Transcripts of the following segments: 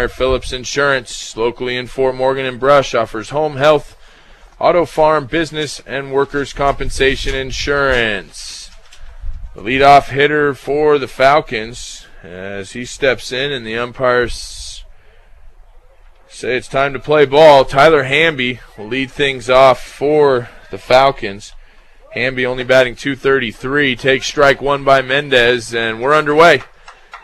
Phillips Insurance, locally in Fort Morgan and Brush, offers home, health, auto, farm, business, and workers' compensation insurance. The leadoff hitter for the Falcons as he steps in and the umpires say it's time to play ball. Tyler Hamby will lead things off for the Falcons. Hamby only batting .233, takes strike one by Mendez, and we're underway.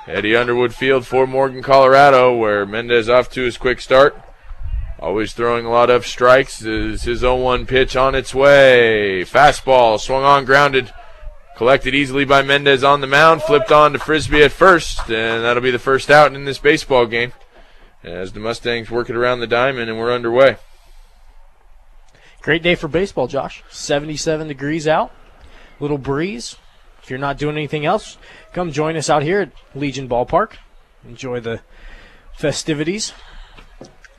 Eddie Underwood Field, Fort Morgan, Colorado, where Mendez off to his quick start. Always throwing a lot of strikes. Is his 0-1 pitch on its way. Fastball, swung on, grounded. Collected easily by Mendez on the mound. Flipped on to Frisbee at first, and that'll be the first out in this baseball game as the Mustangs work it around the diamond, and we're underway. Great day for baseball, Josh. 77 degrees out. Little breeze. If you're not doing anything else, come join us out here at Legion Ballpark. Enjoy the festivities.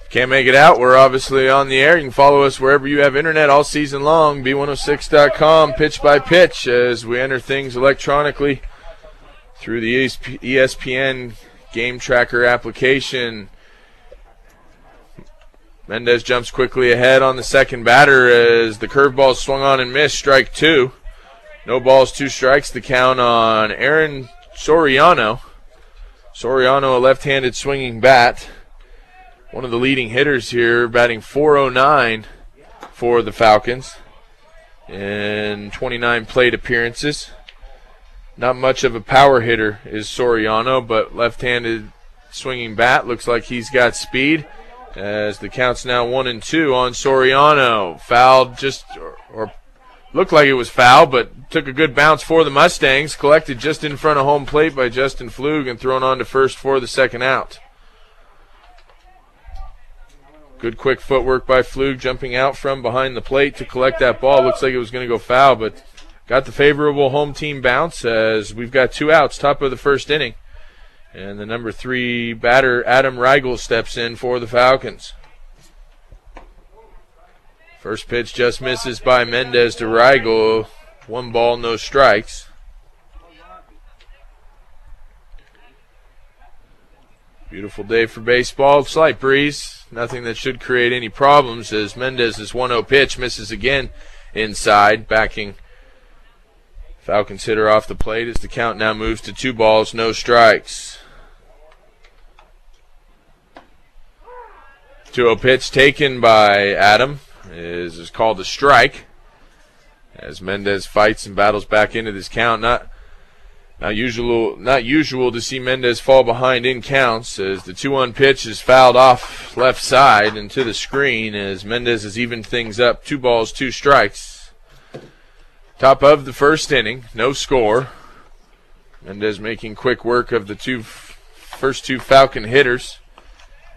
Can't make it out, we're obviously on the air. You can follow us wherever you have internet all season long. B106.com, pitch by pitch, as we enter things electronically through the ESPN Game Tracker application. Mendez jumps quickly ahead on the second batter as the curveball swung on and missed. Strike two. No balls, two strikes. The count on Aaron Soriano. Soriano, a left-handed swinging bat. One of the leading hitters here, batting .409 for the Falcons in 29 plate appearances. Not much of a power hitter is Soriano, but left-handed swinging bat. Looks like he's got speed as the count's now 1-2 on Soriano. Fouled or looked like it was foul, but took a good bounce for the Mustangs. Collected just in front of home plate by Justin Flug and thrown on to first for the second out. Good quick footwork by Flug, jumping out from behind the plate to collect that ball. Looks like it was going to go foul, but got the favorable home team bounce as we've got two outs, top of the first inning. And the number 3 batter, Adam Reigel, steps in for the Falcons. First pitch just misses by Mendez to Reigel. 1 ball, no strikes. Beautiful day for baseball. Slight breeze. Nothing that should create any problems as Mendez's 1-0 pitch misses again inside, backing Falcons hitter off the plate as the count now moves to 2 balls, no strikes. 2-0 pitch taken by Adam is called a strike as Mendez fights and battles back into this count. Not usual to see Mendez fall behind in counts as the 2-1 pitch is fouled off left side and to the screen as Mendez has evened things up. 2 balls, 2 strikes. Top of the first inning, no score. Mendez making quick work of the first two Falcon hitters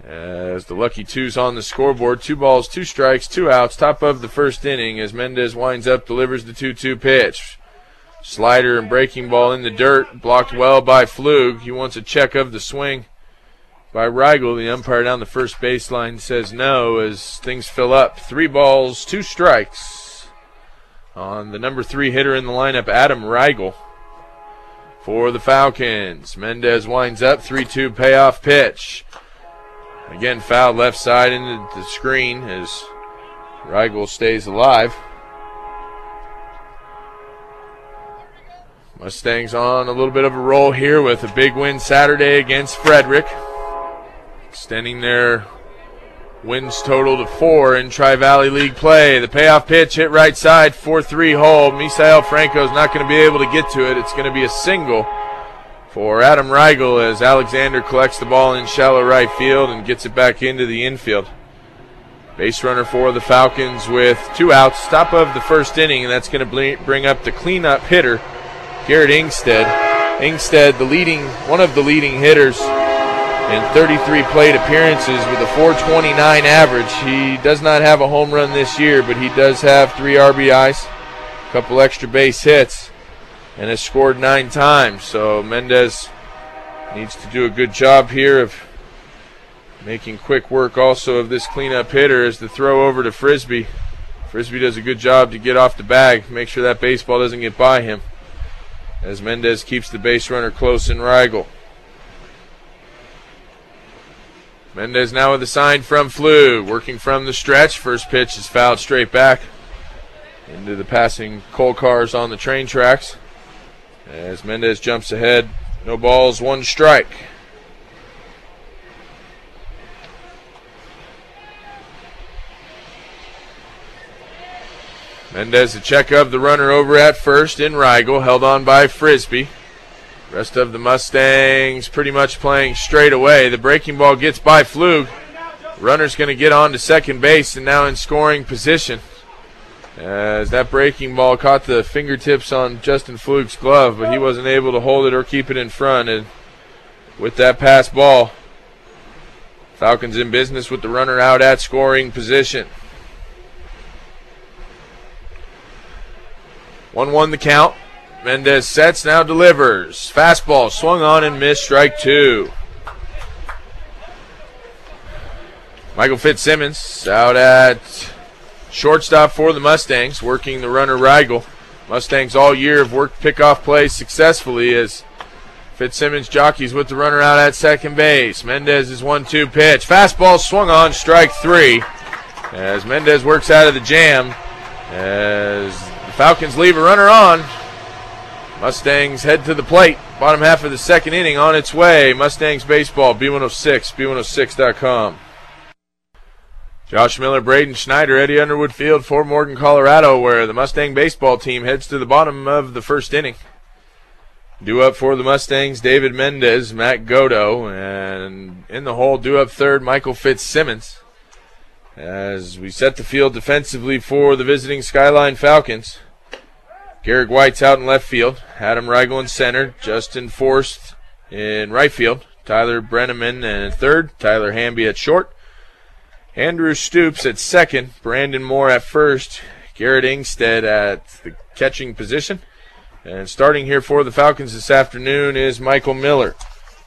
as the lucky 2's on the scoreboard. 2 balls, 2 strikes, 2 outs. Top of the first inning as Mendez winds up, delivers the 2-2 pitch. Slider and breaking ball in the dirt, blocked well by Flug. He wants a check of the swing by Reigel. The umpire down the first baseline says no as things fill up. 3 balls, 2 strikes on the number 3 hitter in the lineup, Adam Reigel, for the Falcons. Mendez winds up, 3-2 payoff pitch. Again, fouled left side into the screen as Reigel stays alive. Mustangs on a little bit of a roll here with a big win Saturday against Frederick, extending their wins total to 4 in Tri-Valley League play. The payoff pitch hit right side, 4-3 hole. Misael Franco's not going to be able to get to it. It's going to be a single for Adam Reigel as Alexander collects the ball in shallow right field and gets it back into the infield. Base runner for the Falcons with 2 outs, top of the first inning, and that's going to bring up the cleanup hitter, Garrett Ingstead. Ingstead, one of the leading hitters in 33 plate appearances with a .429 average. He does not have a home run this year, but he does have 3 RBIs, a couple extra base hits, and has scored 9 times. So Mendez needs to do a good job here of making quick work also of this cleanup hitter as the throw over to Frisbee. Frisbee does a good job to get off the bag, make sure that baseball doesn't get by him, as Mendez keeps the base runner close in Reigel. Mendez now with a sign from Flug, working from the stretch. First pitch is fouled straight back into the passing coal cars on the train tracks. As Mendez jumps ahead, no balls, one strike. Mendez, the check of the runner over at first in Rigel, held on by Frisbee. Rest of the Mustangs pretty much playing straight away. The breaking ball gets by Flug. Runner's going to get on to second base and now in scoring position. As that breaking ball caught the fingertips on Justin Flug's glove, but he wasn't able to hold it or keep it in front. And with that pass ball, Falcons in business with the runner out at scoring position. 1-1 the count. Mendez sets, now delivers. Fastball swung on and missed, strike two. Michael Fitzsimmons out at shortstop for the Mustangs, working the runner Rigel. Mustangs all year have worked pickoff plays successfully as Fitzsimmons jockeys with the runner out at second base. Mendez's 1-2 pitch. Fastball swung on, strike three. As Mendez works out of the jam, as the Falcons leave a runner on. Mustangs head to the plate. Bottom half of the second inning on its way. Mustangs baseball, B106, B106.com. Josh Miller, Braden Schneider, Eddie Underwood Field, Fort Morgan, Colorado, where the Mustang baseball team heads to the bottom of the first inning. Due up for the Mustangs, David Mendez, Matt Godo, and in the hole, due up third, Michael Fitzsimmons. As we set the field defensively for the visiting Skyline Falcons. Garrick White's out in left field. Adam Rigel in center. Justin Forst in right field. Tyler Brenneman in third. Tyler Hamby at short. Andrew Stoops at second. Brandon Moore at first. Garrett Ingstead at the catching position. And starting here for the Falcons this afternoon is Michael Miller.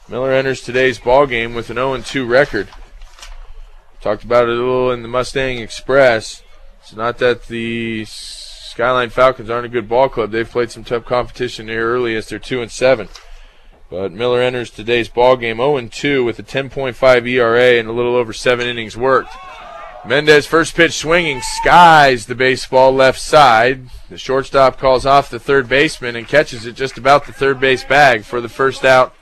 Miller enters today's ball game with an 0-2 record. Talked about it a little in the Mustang Express. It's not that the Skyline Falcons aren't a good ball club. They've played some tough competition here early as they're 2-7. But Miller enters today's ball game 0-2 with a 10.5 ERA and a little over 7 innings worked. Mendez first pitch swinging, skies the baseball left side. The shortstop calls off the third baseman and catches it just about the third base bag for the first out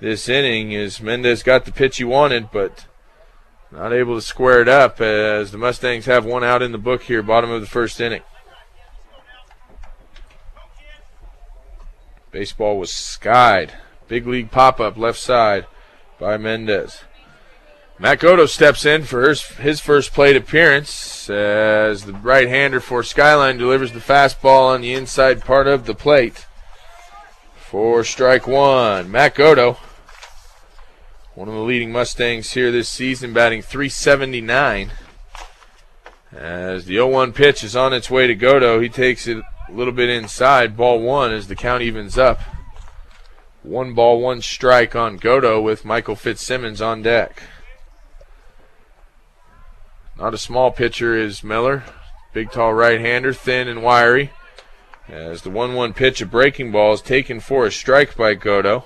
this inning. As Mendez got the pitch he wanted, but not able to square it up as the Mustangs have one out in the book here, bottom of the first inning. Baseball was skied. Big league pop-up left side by Mendez. Matt Godo steps in for his first plate appearance as the right-hander for Skyline delivers the fastball on the inside part of the plate for strike one. Matt Godo, one of the leading Mustangs here this season, batting .379. As the 0-1 pitch is on its way to Godo, he takes it a little bit inside, ball one as the count evens up. 1 ball, 1 strike on Godo with Michael Fitzsimmons on deck. Not a small pitcher is Miller. Big, tall right-hander, thin and wiry. As the 1-1 pitch, a breaking ball, is taken for a strike by Godo.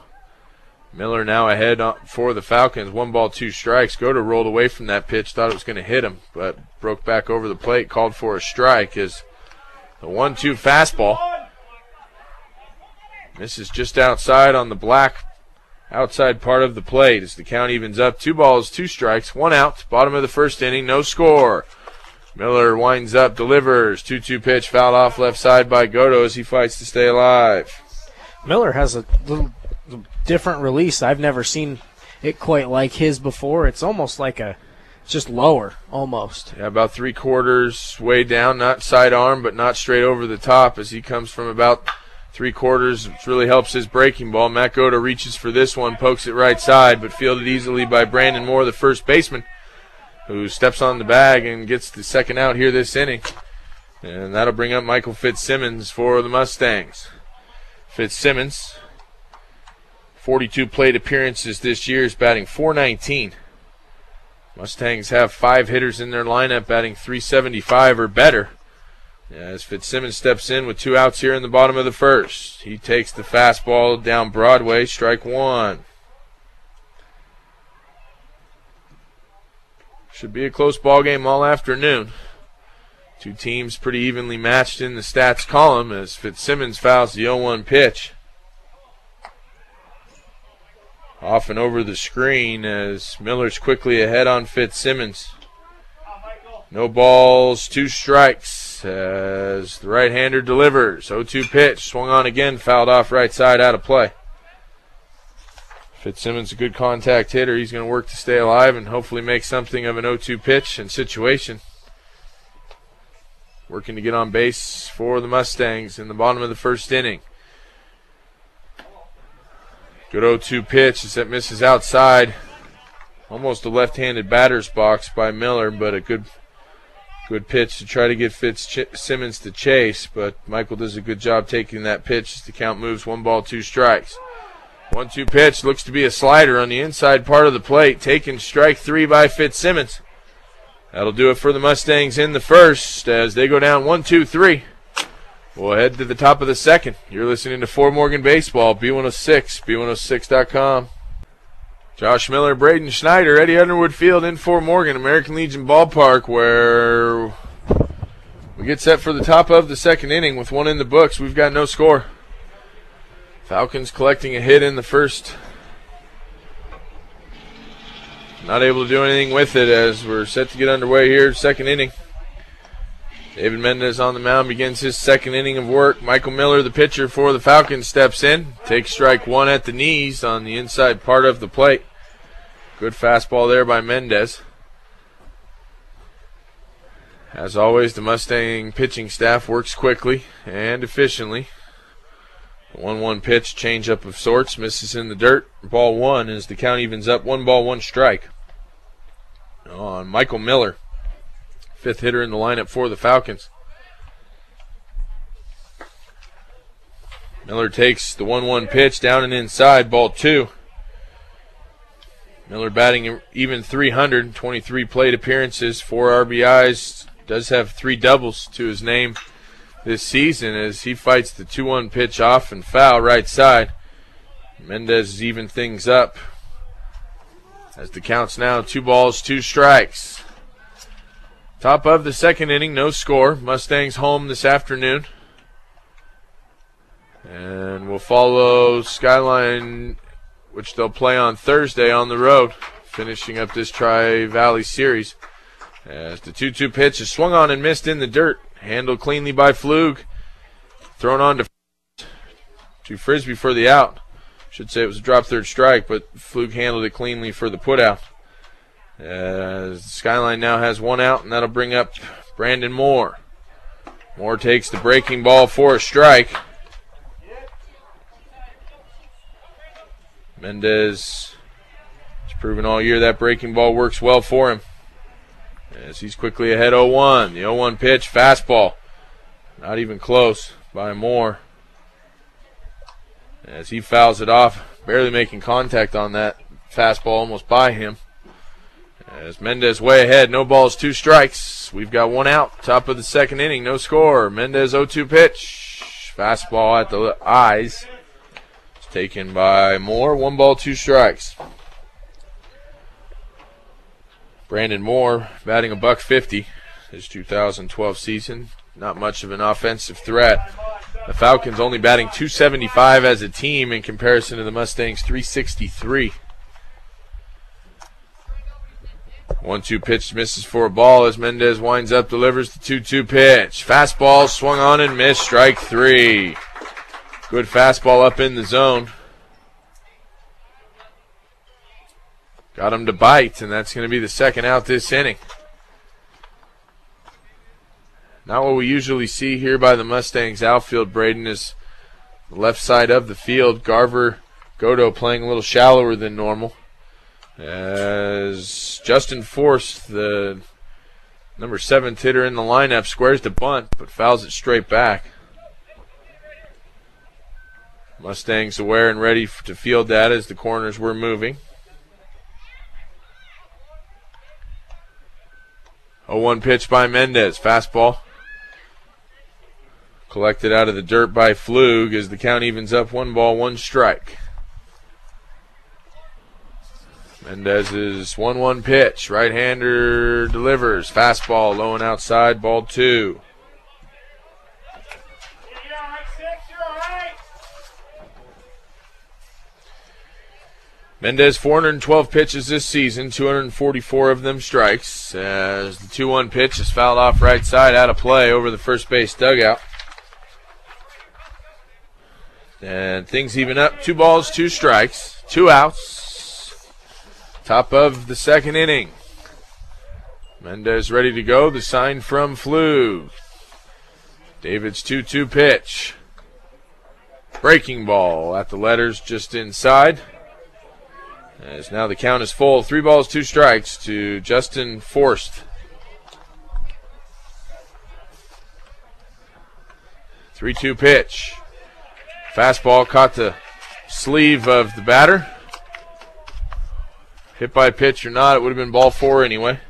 Miller now ahead for the Falcons. 1 ball, 2 strikes. Godo rolled away from that pitch, thought it was going to hit him, but broke back over the plate, called for a strike as the 1-2 fastball. This is just outside on the black outside part of the plate as the count evens up. 2 balls, 2 strikes, 1 out. Bottom of the first inning, no score. Miller winds up, delivers. 2-2 pitch fouled off left side by Godo as he fights to stay alive. Miller has a little different release. I've never seen it quite like his before. It's almost like just lower, almost. Yeah, about 3/4 way down, not sidearm, but not straight over the top as he comes from about 3/4, which really helps his breaking ball. Matt Godo reaches for this one, pokes it right side, but fielded easily by Brandon Moore, the first baseman, who steps on the bag and gets the second out here this inning. And that'll bring up Michael Fitzsimmons for the Mustangs. Fitzsimmons, 42 plate appearances this year, is batting .419. Mustangs have 5 hitters in their lineup batting .375 or better. As Fitzsimmons steps in with 2 outs here in the bottom of the first. He takes the fastball down Broadway, strike one. Should be a close ball game all afternoon. Two teams pretty evenly matched in the stats column as Fitzsimmons fouls the 0-1 pitch. Off and over the screen as Miller's quickly ahead on Fitzsimmons. No balls, 2 strikes as the right-hander delivers. 0-2 pitch, swung on again, fouled off right side, out of play. Fitzsimmons a good contact hitter. He's going to work to stay alive and hopefully make something of an 0-2 pitch and situation. Working to get on base for the Mustangs in the bottom of the first inning. Good 0-2 pitch as that misses outside. Almost a left-handed batter's box by Miller, but a good pitch to try to get Fitzsimmons to chase. But Michael does a good job taking that pitch as the count moves 1 ball, 2 strikes. 1-2 pitch looks to be a slider on the inside part of the plate. Taken strike 3 by Fitzsimmons. That'll do it for the Mustangs in the first as they go down 1-2-3. We'll head to the top of the second. You're listening to Fort Morgan Baseball, B106, B106.com. Josh Miller, Braden Schneider, Eddie Underwood Field in Fort Morgan, American Legion Ballpark, where we get set for the top of the second inning with 1 in the books. We've got no score. Falcons collecting a hit in the first. Not able to do anything with it as we're set to get underway here, second inning. David Mendez on the mound begins his second inning of work. Michael Miller, the pitcher for the Falcons, steps in. Takes strike 1 at the knees on the inside part of the plate. Good fastball there by Mendez. As always, the Mustang pitching staff works quickly and efficiently. The 1-1 pitch, changeup of sorts, misses in the dirt. Ball 1 as the count evens up. 1 ball, 1 strike on Michael Miller. 5th hitter in the lineup for the Falcons. Miller takes the 1-1 pitch down and inside, ball 2. Miller batting even 300, 23 plate appearances, 4 RBIs, does have 3 doubles to his name this season as he fights the 2-1 pitch off and foul right side. Mendez has evened things up as the count's now 2 balls, 2 strikes. Top of the second inning, no score. Mustangs home this afternoon. And we'll follow Skyline, which they'll play on Thursday on the road, finishing up this Tri-Valley series. As the 2-2 pitch is swung on and missed in the dirt. Handled cleanly by Flug. Thrown on to Frisbee for the out. Should say it was a drop third strike, but Flug handled it cleanly for the put out. Skyline now has 1 out, and that'll bring up Brandon Moore. Moore takes the breaking ball for a strike. Mendez has proven all year that breaking ball works well for him. As he's quickly ahead 0-1. The 0-1 pitch, fastball. Not even close by Moore. As he fouls it off, barely making contact on that fastball almost by him. As Mendez way ahead, no balls, 2 strikes. We've got 1 out, top of the second inning, no score. Mendez 0-2 pitch. Fastball at the eyes. It's taken by Moore, 1 ball, 2 strikes. Brandon Moore batting a .150 his 2012 season. Not much of an offensive threat. The Falcons only batting .275 as a team in comparison to the Mustangs' .363. 1-2 pitch misses for a ball as Mendez winds up, delivers the 2-2 pitch. Fastball swung on and missed, strike 3. Good fastball up in the zone. Got him to bite, and that's going to be the second out this inning. Not what we usually see here by the Mustangs outfield, Braden, is the left side of the field. Garver, Godo playing a little shallower than normal. As Justin Force, the number 7th hitter in the lineup, squares the bunt, but fouls it straight back. Mustangs aware and ready to field that as the corners were moving. 0-1 pitch by Mendez. Fastball. Collected out of the dirt by Flug as the count evens up 1 ball, 1 strike. Mendez's 1-1 pitch. Right-hander delivers. Fastball low and outside, ball 2. Mendez 412 pitches this season, 244 of them strikes, as the 2-1 pitch is fouled off right side, out of play over the first base dugout. And things even up. 2 balls, 2 strikes, 2 outs. Top of the second inning. Mendez ready to go. The sign from Flew. David's 2-2 pitch. Breaking ball at the letters just inside. As now the count is full. 3 balls, 2 strikes to Justin Forst. 3-2 pitch. Fastball caught the sleeve of the batter. Hit by pitch or not, it would have been ball 4 anyway.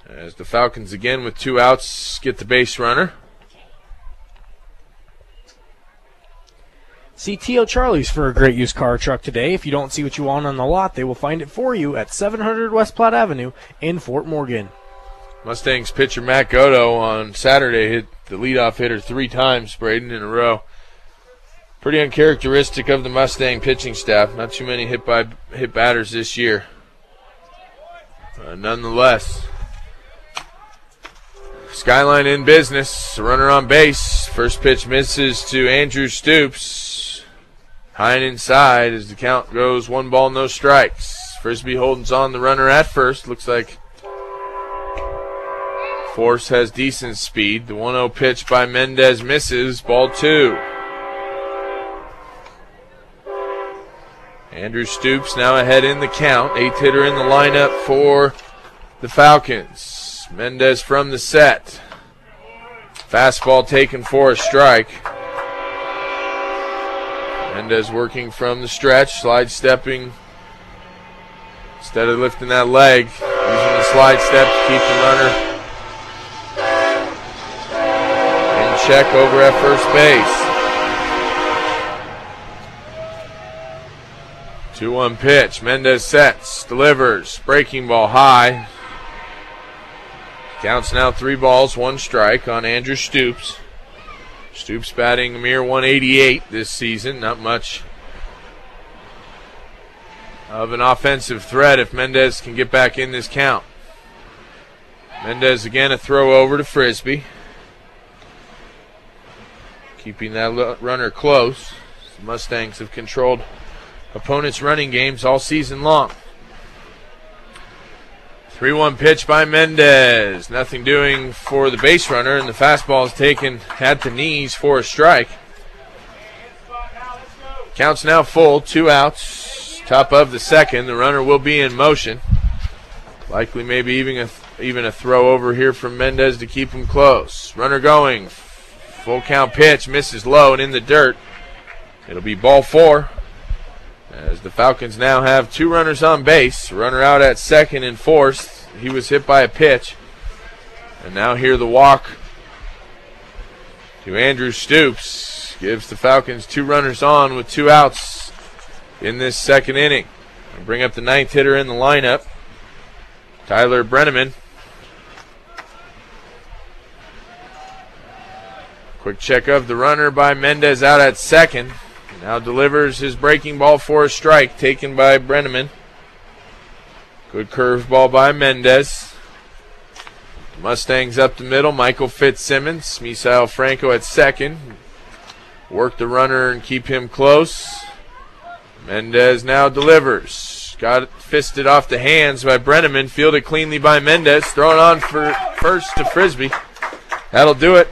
As the Falcons again with 2 outs get the base runner. See T.O. Charlie's for a great used car truck today. If you don't see what you want on the lot, they will find it for you at 700 West Platte Avenue in Fort Morgan. Mustangs pitcher Matt Godo on Saturday hit the leadoff hitter 3 times, Braden, in a row. Pretty uncharacteristic of the Mustang pitching staff. Not too many hit batters this year. Nonetheless, Skyline in business. Runner on base. First pitch misses to Andrew Stoops. High and inside as the count goes 1 ball, no strikes. Frisbee Holden's on the runner at first. Looks like Force has decent speed. The 1-0 pitch by Mendez misses. Ball 2. Andrew Stoops now ahead in the count. 8th hitter in the lineup for the Falcons. Mendez from the set. Fastball taken for a strike. Mendez working from the stretch, slide stepping. Instead of lifting that leg, using the slide step to keep the runner in check over at first base. 2-1 pitch. Mendez sets, delivers, breaking ball high. Counts now 3 balls, 1 strike on Andrew Stoops. Stoops batting a mere 188 this season. Not much of an offensive threat if Mendez can get back in this count. Mendez again a throw over to Frisbee. Keeping that runner close. The Mustangs have controlled opponents' running games all season long. 3-1 pitch by Mendez. Nothing doing for the base runner, and the fastball is taken at the knees for a strike. Count's now full, 2 outs. Top of the second, the runner will be in motion. Likely maybe even a throw over here from Mendez to keep him close. Runner going. Full count pitch, misses low and in the dirt. It'll be ball 4. As the Falcons now have 2 runners on base. Runner out at second and Forst. He was hit by a pitch. And now here the walk to Andrew Stoops. Gives the Falcons 2 runners on with 2 outs in this second inning. I'll bring up the 9th hitter in the lineup, Tyler Brenneman. Quick check of the runner by Mendez out at second. Now delivers his breaking ball for a strike taken by Brenneman. Good curveball by Mendez. Mustangs up the middle. Michael Fitzsimmons. Misael Franco at second. Work the runner and keep him close. Mendez now delivers. Got it fisted off the hands by Brenneman. Fielded cleanly by Mendez. Thrown on for first to Frisbee. That'll do it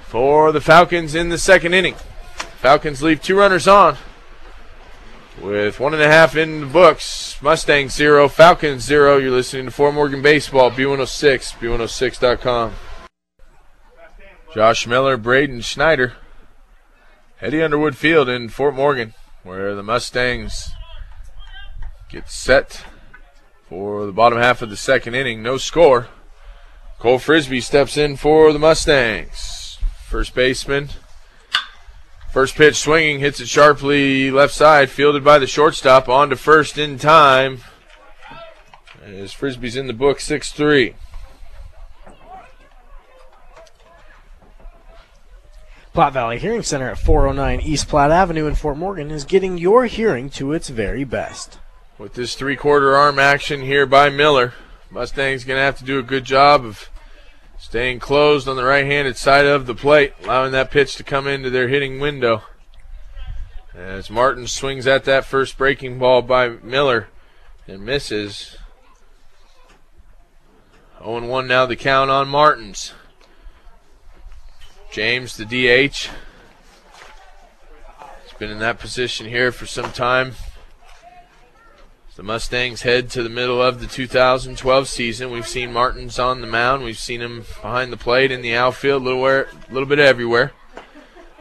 for the Falcons in the second inning. Falcons leave 2 runners on with 1.5 in the books. Mustangs 0, Falcons 0. You're listening to Fort Morgan Baseball, B106, B106.com. Josh Miller, Braden Schneider. Eddie Underwood Field in Fort Morgan, where the Mustangs get set for the bottom half of the second inning. No score. Cole Frisbee steps in for the Mustangs. First baseman First pitch swinging, hits it sharply left side, fielded by the shortstop, on to first in time. As Frisbee's in the book, 6-3. Platte Valley Hearing Center at 409 East Platte Avenue in Fort Morgan is getting your hearing to its very best. With this three-quarter arm action here by Miller, Mustang's going to have to do a good job of staying closed on the right-handed side of the plate, allowing that pitch to come into their hitting window. As Martin swings at that first breaking ball by Miller and misses. 0-1 now the count on Martins. James, the DH, has been in that position here for some time. The Mustangs head to the middle of the 2012 season. We've seen Martins on the mound. We've seen him behind the plate, in the outfield, a little bit everywhere.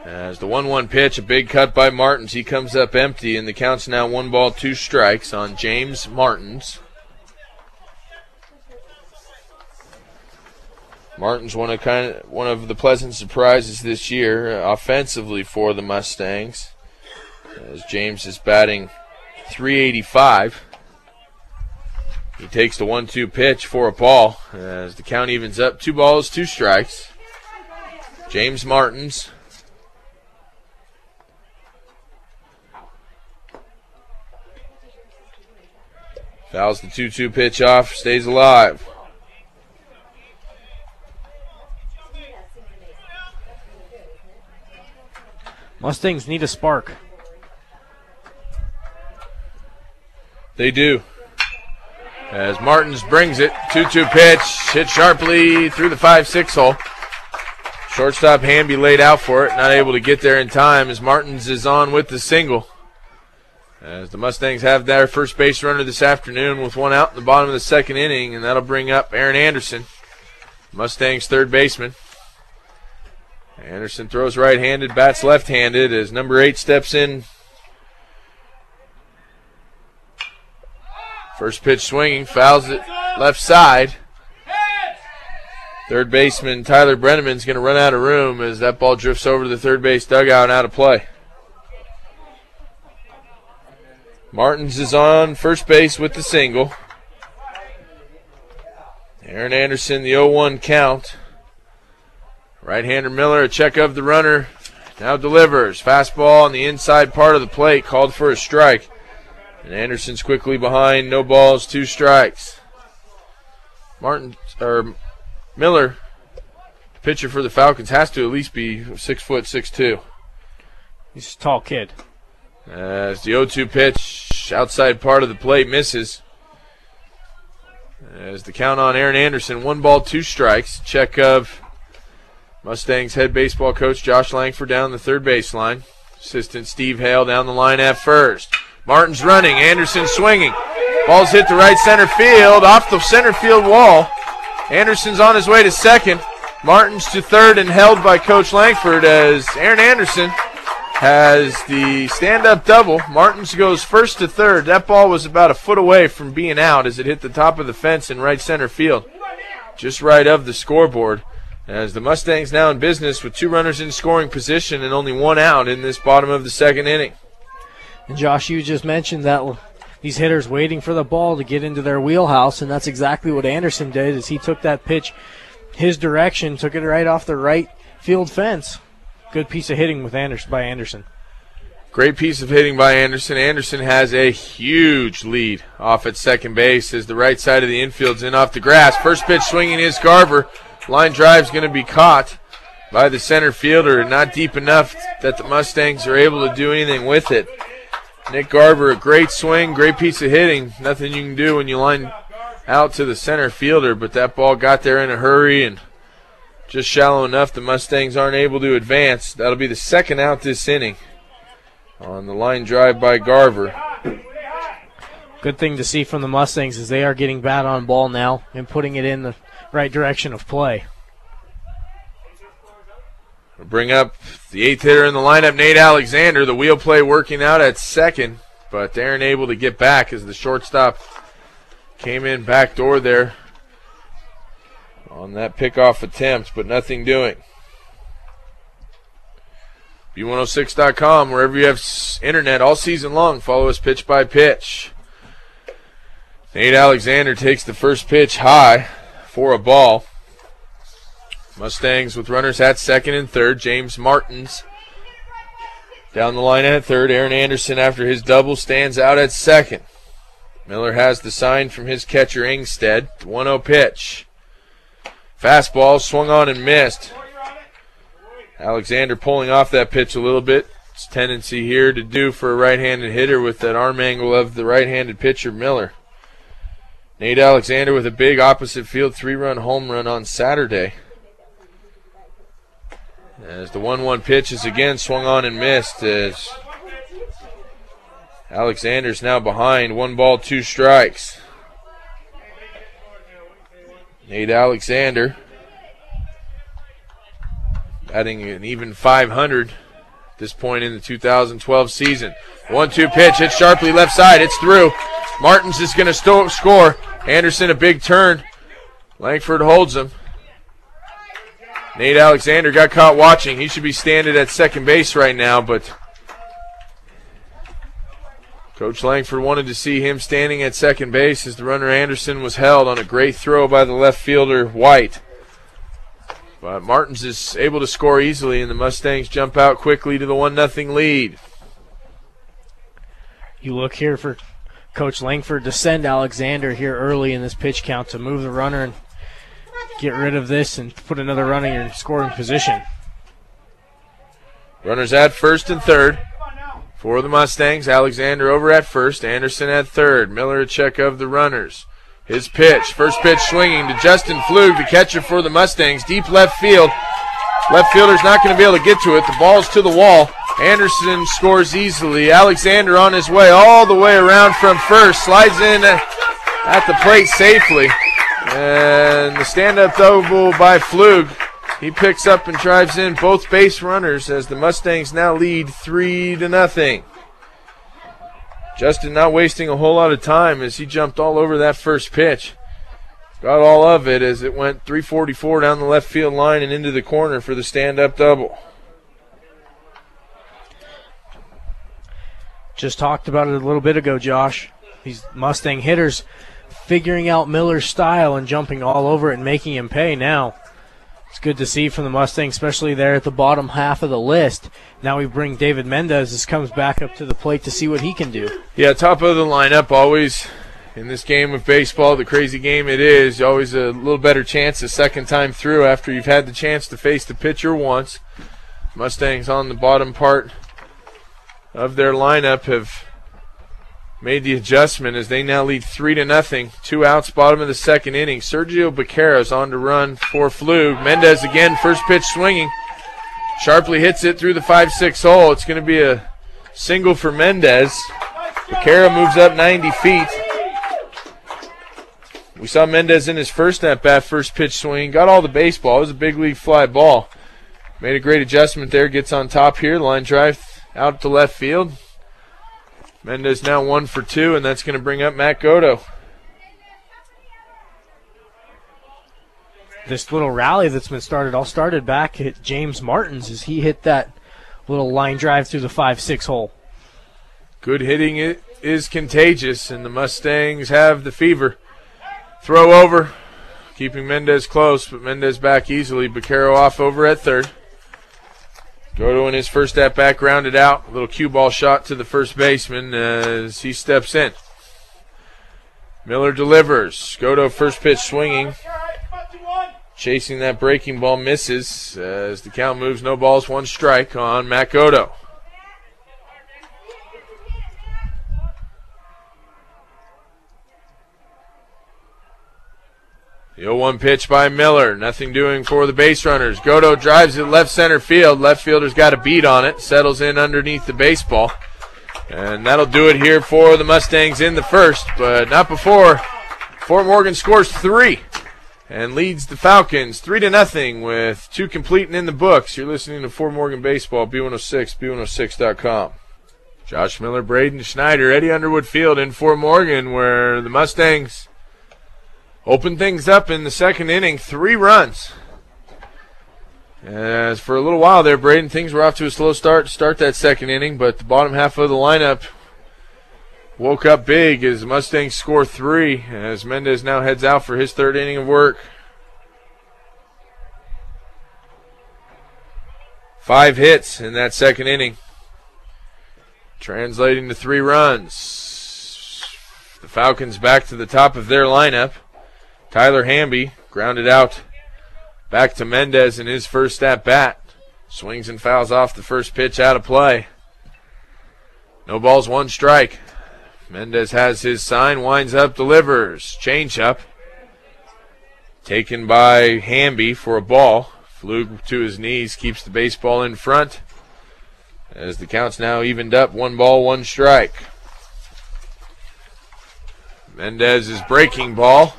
As the 1-1 pitch, a big cut by Martins. He comes up empty, and the count's now 1 ball, 2 strikes on James Martins. Martins one of the pleasant surprises this year offensively for the Mustangs, as James is batting .385. He takes the 1-2 pitch for a ball as the count evens up. 2 balls, 2 strikes. James Martins. Fouls the 2-2 pitch off, stays alive. Mustangs need a spark. They do. As Martins brings it, 2-2 pitch, hit sharply through the 5-6 hole. Shortstop Hamby laid out for it, not able to get there in time as Martins is on with the single. As the Mustangs have their first base runner this afternoon with 1 out in the bottom of the 2nd inning, and that'll bring up Aaron Anderson, Mustangs' 3rd baseman. Anderson throws right-handed, bats left-handed as number 8 steps in. First pitch swinging, fouls it left side. 3rd baseman Tyler Brenneman's going to run out of room as that ball drifts over to the 3rd base dugout and out of play. Martins is on first base with the single. Aaron Anderson, the 0-1 count. Right-hander Miller, a check of the runner, now delivers. Fastball on the inside part of the plate, called for a strike. And Anderson's quickly behind, no balls, 2 strikes. Miller, pitcher for the Falcons, has to at least be 6'6". He's a tall kid. As the 0-2 pitch, outside part of the plate, misses. As the count on Aaron Anderson, 1 ball, 2 strikes. Check of Mustangs head baseball coach Josh Langford down the 3rd baseline. Assistant Steve Hale down the line at first. Martin's running, Anderson swinging. Ball's hit the right center field, off the center field wall. Anderson's on his way to 2nd. Martin's to 3rd and held by Coach Langford as Aaron Anderson has the stand-up double. Martins goes 1st to 3rd. That ball was about a foot away from being out as it hit the top of the fence in right center field, just right of the scoreboard. As the Mustangs now in business with 2 runners in scoring position and only 1 out in this bottom of the 2nd inning. And Josh, you just mentioned that these hitters waiting for the ball to get into their wheelhouse, and that's exactly what Anderson did as he took that pitch his direction, took it right off the right field fence. Good piece of hitting by Anderson. Great piece of hitting by Anderson. Anderson has a huge lead off at 2nd base as the right side of the infield's in off the grass. First pitch swinging is Garver. Line drive's going to be caught by the center fielder, not deep enough that the Mustangs are able to do anything with it. Nick Garver, a great swing, great piece of hitting. Nothing you can do when you line out to the center fielder, but that ball got there in a hurry and just shallow enough the Mustangs aren't able to advance. That'll be the 2nd out this inning on the line drive by Garver. Good thing to see from the Mustangs is they are getting bat on ball now and putting it in the right direction of play. We'll bring up the 8th hitter in the lineup, Nate Alexander. The wheel play working out at 2nd, but they aren't able to get back as the shortstop came in backdoor there on that pickoff attempt, but nothing doing. B106.com, wherever you have internet all season long. Follow us pitch by pitch. Nate Alexander takes the first pitch high for a ball. Mustangs with runners at second and third. James Martins down the line at third. Aaron Anderson, after his double, stands out at second. Miller has the sign from his catcher, Ingstead. 1-0 pitch. Fastball swung on and missed. Alexander pulling off that pitch a little bit. It's tendency here to do for a right-handed hitter with that arm angle of the right-handed pitcher, Miller. Nate Alexander with a big opposite field 3-run home run on Saturday. As the 1-1 pitch is again swung on and missed, as Alexander's now behind. 1 ball, 2 strikes. Nate Alexander batting an even .500 at this point in the 2012 season. 1-2 pitch, hit sharply left side, it's through. Martins is going to score. Anderson a big turn. Langford holds him. Nate Alexander got caught watching. He should be standing at second base right now, but Coach Langford wanted to see him standing at second base as the runner Anderson was held on a great throw by the left fielder White. But Martins is able to score easily, and the Mustangs jump out quickly to the 1-0 lead. You look here for Coach Langford to send Alexander here early in this pitch count to move the runner and get rid of this and put another runner in scoring position. Runners at first and third for the Mustangs. Alexander over at first, Anderson at third. Miller a check of the runners. His pitch, first pitch swinging to Justin Flug, the catcher for the Mustangs. Deep left field. Left fielder's not going to be able to get to it. The ball's to the wall. Anderson scores easily. Alexander on his way all the way around from first. Slides in at the plate safely. And the stand-up double by Flug. He picks up and drives in both base runners as the Mustangs now lead 3-0. Justin not wasting a whole lot of time as he jumped all over that first pitch. Got all of it as it went 344 down the left field line and into the corner for the stand-up double. Just talked about it a little bit ago, Josh. These Mustang hitters figuring out Miller's style and jumping all over it and making him pay now. It's good to see from the Mustangs, especially there at the bottom half of the list. Now we bring David Mendez. This comes back up to the plate to see what he can do. Yeah, top of the lineup always in this game of baseball, the crazy game it is, always a little better chance the second time through after you've had the chance to face the pitcher once. Mustangs on the bottom part of their lineup have made the adjustment as they now lead 3-0. 2 outs, bottom of the second inning. Sergio Becerra's on to run for Flug. Mendez again, first pitch swinging. Sharply hits it through the 5-6 hole. It's going to be a single for Mendez. Becerra moves up 90 feet. We saw Mendez in his first at-bat, first pitch swing. Got all the baseball. It was a big league fly ball. Made a great adjustment there. Gets on top here. Line drive out to left field. Mendez now 1 for 2, and that's going to bring up Matt Godo. This little rally that's been started all started back at James Martins as he hit that little line drive through the 5-6 hole. Good hitting is contagious, and the Mustangs have the fever. Throw over, keeping Mendez close, but Mendez back easily. Becerra off over at third. Godo in his first at-bat grounded out. A little cue ball shot to the first baseman as he steps in. Miller delivers. Godo first pitch swinging. Chasing that breaking ball, misses as the count moves. No balls, 1 strike on Matt Godo. The 0-1 pitch by Miller. Nothing doing for the base runners. Godo drives it left center field. Left fielder's got a beat on it. Settles in underneath the baseball. And that'll do it here for the Mustangs in the first, but not before Fort Morgan scores 3 and leads the Falcons 3-0 with 2 complete and in the books. You're listening to Fort Morgan Baseball, B106, B106.com. Josh Miller, Braden Schneider, Eddie Underwood Field in Fort Morgan, where the Mustangs open things up in the second inning. 3 runs. As for a little while there, Braden, things were off to a slow start to start that second inning, but the bottom half of the lineup woke up big as the Mustangs score 3 as Mendez now heads out for his third inning of work. 5 hits in that second inning, translating to 3 runs. The Falcons back to the top of their lineup. Tyler Hamby grounded out back to Mendez in his first at-bat. Swings and fouls off the first pitch out of play. No balls, 1 strike. Mendez has his sign, winds up, delivers. Changeup. Taken by Hamby for a ball. Flew to his knees, keeps the baseball in front. As the count's now evened up, 1 ball, 1 strike. Mendez's breaking ball.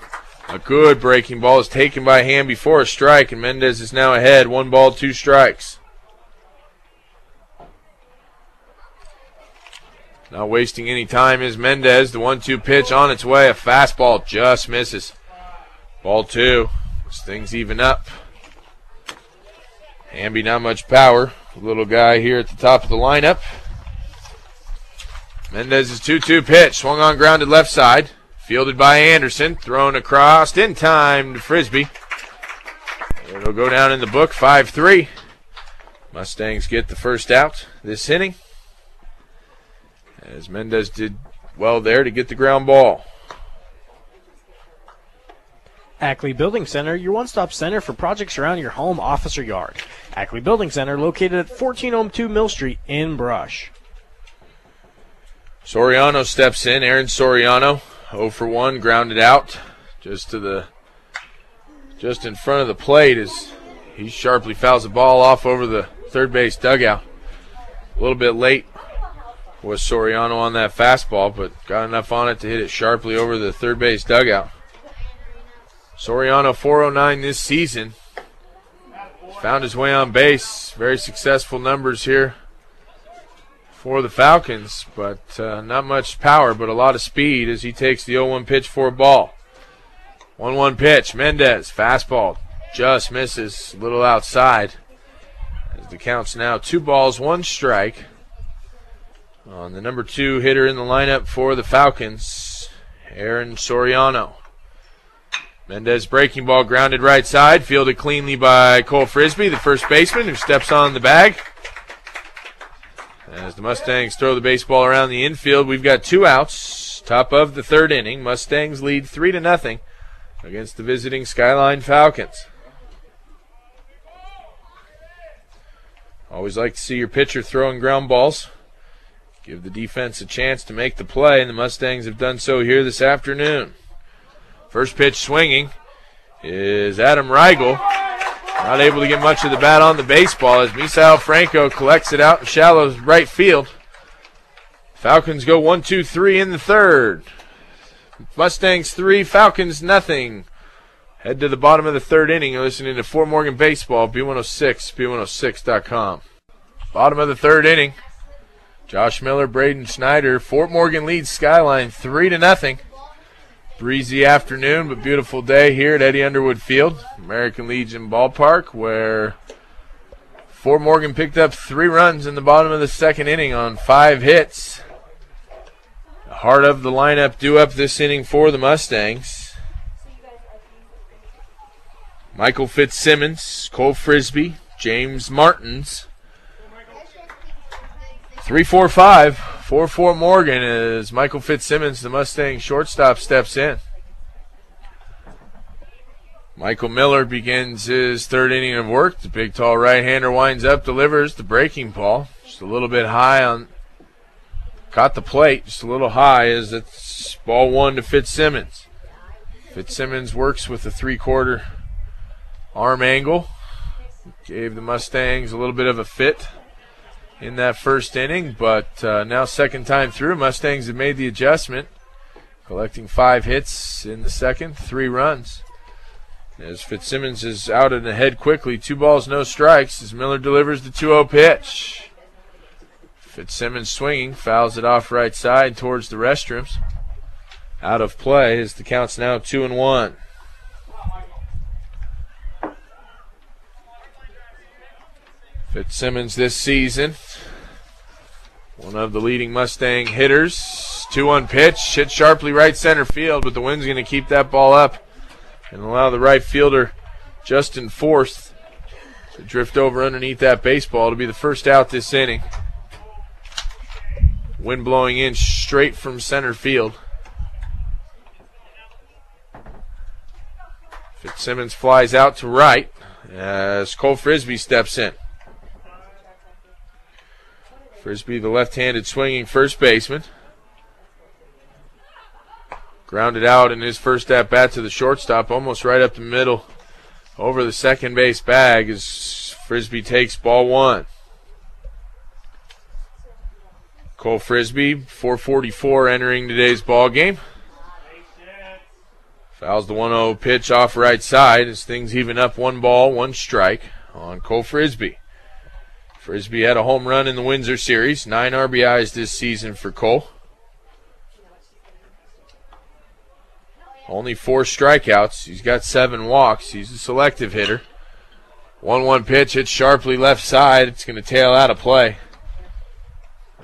A good breaking ball is taken by Hamby for a strike, and Mendez is now ahead. 1 ball, 2 strikes. Not wasting any time is Mendez. The 1-2 pitch on its way. A fastball just misses. Ball 2. As things even up. Hamby not much power. Little guy here at the top of the lineup. Mendez's 2-2 pitch. Swung on, grounded left side. Fielded by Anderson. Thrown across in time to Frisbee. It'll go down in the book, 5-3. Mustangs get the first out this inning, as Mendez did well there to get the ground ball. Ackley Building Center, your one-stop center for projects around your home, office, or yard. Ackley Building Center, located at 1402 Mill Street in Brush. Soriano steps in. Aaron Soriano, 0 for 1, grounded out just in front of the plate as he sharply fouls the ball off over the third base dugout. A little bit late was Soriano on that fastball, but got enough on it to hit it sharply over the third base dugout. Soriano, 409 this season. Found his way on base. Very successful numbers here for the Falcons, but not much power, but a lot of speed as he takes the 0-1 pitch for a ball. 1-1 pitch. Mendez, fastball, just misses, a little outside. As the count's now 2 balls, 1 strike on the number 2 hitter in the lineup for the Falcons, Aaron Soriano. Mendez breaking ball, grounded right side, fielded cleanly by Cole Frisbee, the first baseman, who steps on the bag. As the Mustangs throw the baseball around the infield, we've got 2 outs, top of the third inning. Mustangs lead 3-0 against the visiting Skyline Falcons. Always like to see your pitcher throwing ground balls. Give the defense a chance to make the play, and the Mustangs have done so here this afternoon. First pitch swinging is Adam Reigel. Not able to get much of the bat on the baseball as Misael Franco collects it out in shallow right field. Falcons go 1-2-3 in the third. Mustangs 3, Falcons nothing. Head to the bottom of the third inning. You're listening to Fort Morgan Baseball, B106, B106.com. Bottom of the third inning. Josh Miller, Braden Schneider. Fort Morgan leads Skyline 3-0. Breezy afternoon, but beautiful day here at Eddie Underwood Field, American Legion Ballpark, where Fort Morgan picked up 3 runs in the bottom of the second inning on 5 hits. The heart of the lineup due up this inning for the Mustangs. Michael Fitzsimmons, Cole Frisbee, James Martins. 3-4-5 for Fort Morgan as Michael Fitzsimmons, the Mustang shortstop, steps in. Michael Miller begins his third inning of work. The big, tall right-hander winds up, delivers the breaking ball. Just a little bit high on, caught the plate, just a little high as it's ball 1 to Fitzsimmons. Fitzsimmons works with a 3/4 arm angle. Gave the Mustangs a little bit of a fit in that first inning, but now second time through, Mustangs have made the adjustment, collecting 5 hits in the second, 3 runs. As Fitzsimmons is out and ahead quickly, 2 balls, no strikes, as Miller delivers the 2-0 pitch. Fitzsimmons swinging, fouls it off right side towards the restrooms. Out of play as the count's now 2-1. Fitzsimmons this season, one of the leading Mustang hitters. 2-1 pitch, hit sharply right center field, but the wind's going to keep that ball up and allow the right fielder, Justin Forth, to drift over underneath that baseball to be the first out this inning. Wind blowing in straight from center field. Fitzsimmons flies out to right as Cole Frisbee steps in. Frisbee, the left-handed swinging first baseman. Grounded out in his first at-bat to the shortstop, almost right up the middle over the second base bag as Frisbee takes ball one. Cole Frisbee, 444 entering today's ball game. Fouls the 1-0 pitch off right side as things even up 1 ball, 1 strike on Cole Frisbee. Frisbee had a home run in the Windsor Series, 9 RBIs this season for Cole. Only 4 strikeouts. He's got 7 walks. He's a selective hitter. 1-1 pitch hit sharply left side. It's going to tail out of play.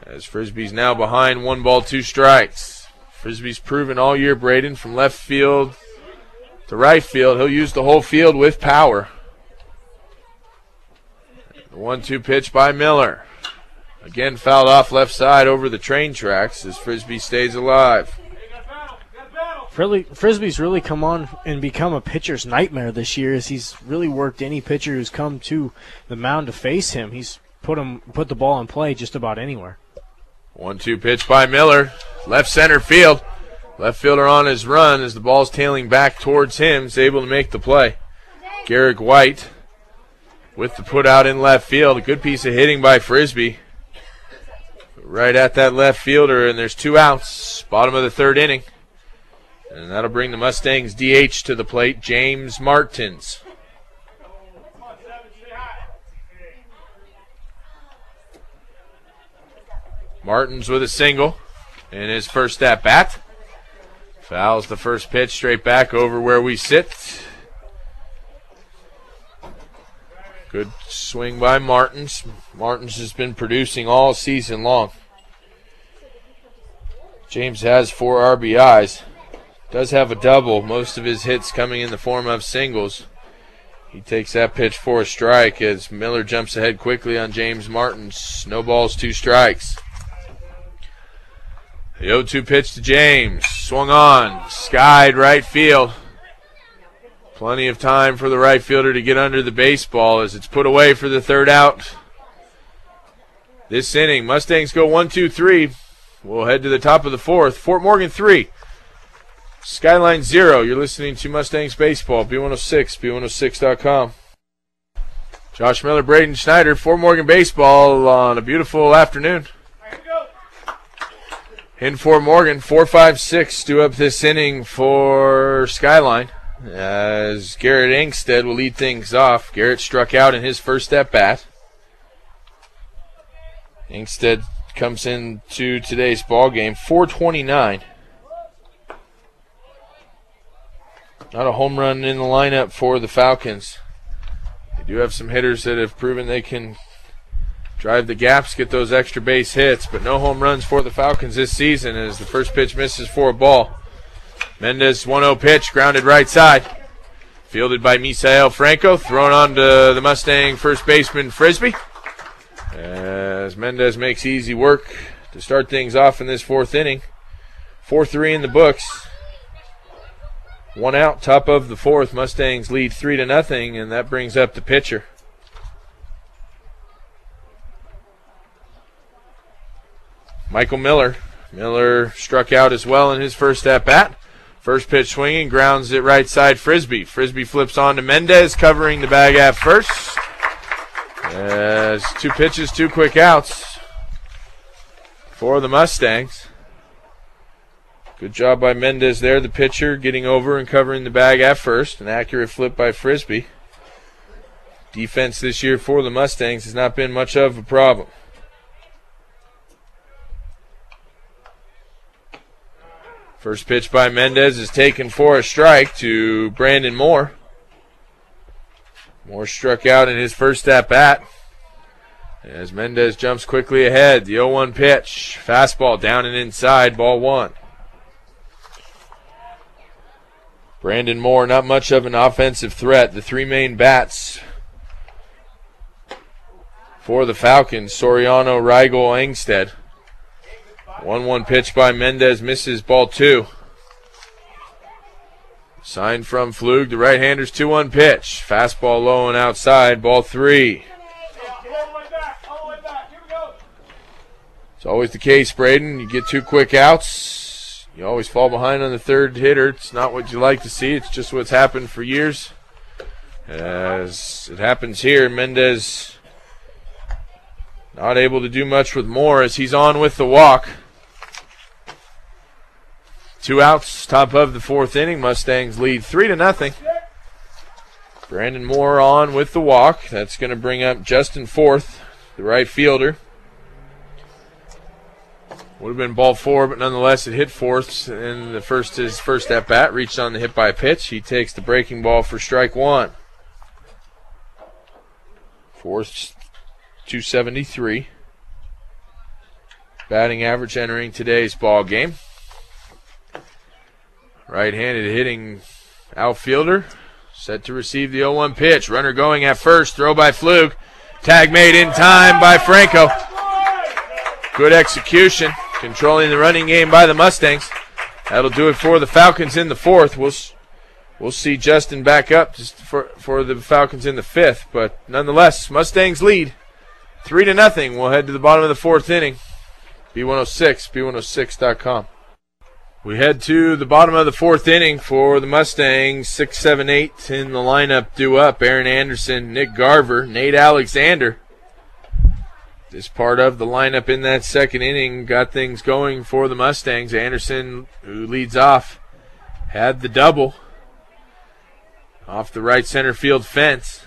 As Frisbee's now behind 1 ball, 2 strikes. Frisbee's proven all year, Braden, from left field to right field. He'll use the whole field with power. The 1-2 pitch by Miller. Again fouled off left side over the train tracks as Frisbee stays alive. Frisbee's really come on and become a pitcher's nightmare this year as he's really worked any pitcher who's come to the mound to face him. He's put the ball in play just about anywhere. 1-2 pitch by Miller. Left center field. Left fielder on his run as the ball's tailing back towards him. Is able to make the play. Garrick White with the put out in left field. A good piece of hitting by Frisbee. Right at that left fielder, and there's 2 outs. Bottom of the 3rd inning. And that'll bring the Mustangs DH to the plate, James Martins. Martins with a single in his first at-bat. Fouls the first pitch straight back over where we sit. Good swing by Martins. Martins has been producing all season long. James has 4 RBIs. Does have a double. Most of his hits coming in the form of singles. He takes that pitch for a strike as Miller jumps ahead quickly on James Martins. No balls, 2 strikes. The 0-2 pitch to James. Swung on. Skied right field. Plenty of time for the right fielder to get under the baseball as it's put away for the 3rd out. This inning, Mustangs go 1-2-3. We'll head to the top of the 4th. Fort Morgan 3. Skyline 0. You're listening to Mustangs Baseball, B106, B106.com. Josh Miller, Braden Schneider, Fort Morgan Baseball on a beautiful afternoon. In Fort Morgan, 4-5-6 due up this inning for Skyline. As Garrett Engstead will lead things off. Garrett struck out in his first at-bat. Engstead comes into today's ball game, 429. Not a home run in the lineup for the Falcons. They do have some hitters that have proven they can drive the gaps, get those extra base hits, but no home runs for the Falcons this season as the first pitch misses for a ball. Mendez 1-0 pitch, grounded right side. Fielded by Misael Franco, thrown on to the Mustang first baseman Frisbee. As Mendez makes easy work to start things off in this 4th inning. 4-3 in the books. 1 out, top of the 4th. Mustangs lead 3-0, and that brings up the pitcher. Michael Miller. Miller struck out as well in his first at-bat. First pitch swinging, grounds it right side Frisbee. Frisbee flips on to Mendez, covering the bag at first. As 2 pitches, 2 quick outs for the Mustangs. Good job by Mendez there, the pitcher, getting over and covering the bag at first. An accurate flip by Frisbee. Defense this year for the Mustangs has not been much of a problem. First pitch by Mendez is taken for a strike to Brandon Moore. Moore struck out in his first at-bat. As Mendez jumps quickly ahead, the 0-1 pitch. Fastball down and inside, ball one. Brandon Moore, not much of an offensive threat. The three main bats for the Falcons, Soriano, Rigel, Engstead. 1-1 pitch by Mendez, misses, ball two. Sign from Flug, the right-hander's 2-1 pitch. Fastball low and outside, ball three. It's always the case, Braden. You get two quick outs, you always fall behind on the third hitter. It's not what you like to see. It's just what's happened for years. As it happens here, Mendez not able to do much with Moore as he's on with the walk. 2 outs, top of the fourth inning. Mustangs lead 3-0. Brandon Moore on with the walk. That's going to bring up Justin Forth, the right fielder. Would have been ball four, but nonetheless it hit Forth in his first at bat. Reached on the hit by a pitch. He takes the breaking ball for strike one. Forth 273. Batting average entering today's ball game. Right-handed hitting outfielder. Set to receive the 0-1 pitch. Runner going at first. Throw by Flug. Tag made in time by Franco. Good execution. Controlling the running game by the Mustangs. That'll do it for the Falcons in the fourth. We'll see Justin back up just for the Falcons in the fifth. But nonetheless, Mustangs lead 3-0. We'll head to the bottom of the fourth inning. B106, B106.com. We head to the bottom of the fourth inning for the Mustangs. 6, 7, 8 in the lineup due up. Aaron Anderson, Nick Garver, Nate Alexander. This part of the lineup in that second inning got things going for the Mustangs. Anderson, who leads off, had the double off the right center field fence.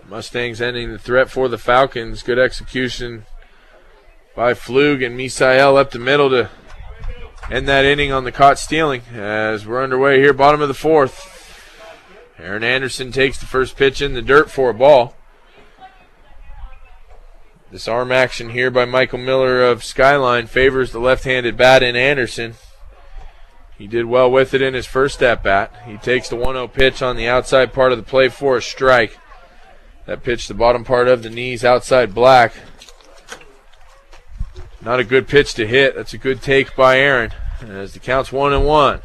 Mustangs ending the threat for the Falcons. Good execution by Flug and Misael up the middle to end that inning on the caught stealing. As we're underway here, bottom of the fourth. Aaron Anderson takes the first pitch in the dirt for a ball. This arm action here by Michael Miller of Skyline favors the left-handed bat in Anderson. He did well with it in his first at-bat. He takes the 1-0 pitch on the outside part of the plate for a strike. That pitch, the bottom part of the knees, outside black. Not a good pitch to hit. That's a good take by Aaron. As the count's 1-1.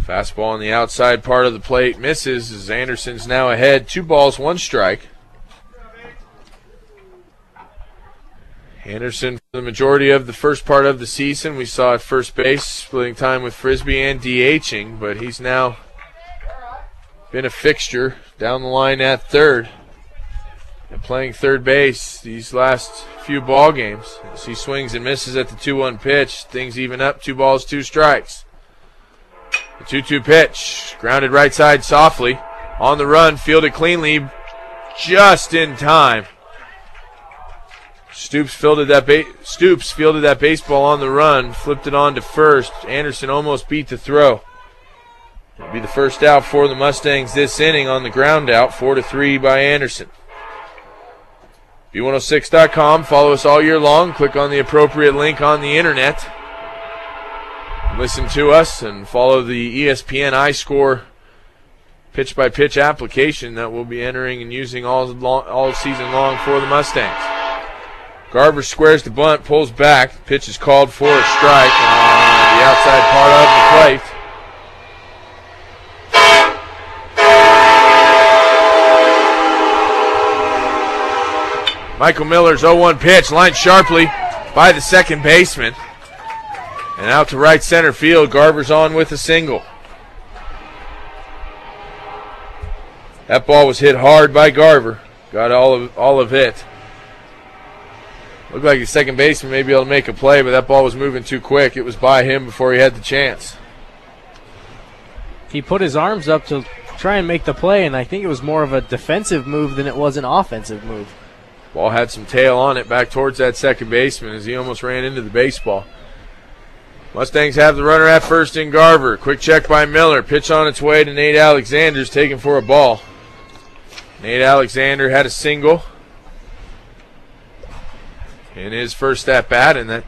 Fastball on the outside part of the plate misses as Anderson's now ahead. 2 balls, 1 strike. Anderson, for the majority of the first part of the season, we saw at first base, splitting time with Frisbee and DHing, but he's now been a fixture down the line at third and playing third base these last few ball games. As he swings and misses at the 2-1 pitch, things even up, 2 balls, 2 strikes. The 2-2 pitch, grounded right side softly, on the run, fielded cleanly, just in time. Stoops fielded that baseball on the run, flipped it on to first. Anderson almost beat the throw. It'll be the first out for the Mustangs this inning on the ground out, 4-3 by Anderson. B106.com. Follow us all year long. Click on the appropriate link on the internet. Listen to us and follow the ESPN iScore pitch-by-pitch application that we'll be entering and using all season long for the Mustangs. Garver squares the bunt, pulls back. Pitch is called for a strike on the outside part of the plate. Michael Miller's 0-1 pitch, lined sharply by the second baseman. And out to right center field, Garver's on with a single. That ball was hit hard by Garver. Got all of it. Looked like the second baseman may be able to make a play, but that ball was moving too quick. It was by him before he had the chance. He put his arms up to try and make the play, and I think it was more of a defensive move than it was an offensive move. Ball had some tail on it back towards that second baseman as he almost ran into the baseball. Mustangs have the runner at first in Garver. Quick check by Miller. Pitch on its way to Nate Alexander's taken for a ball. Nate Alexander had a single in his first at-bat in that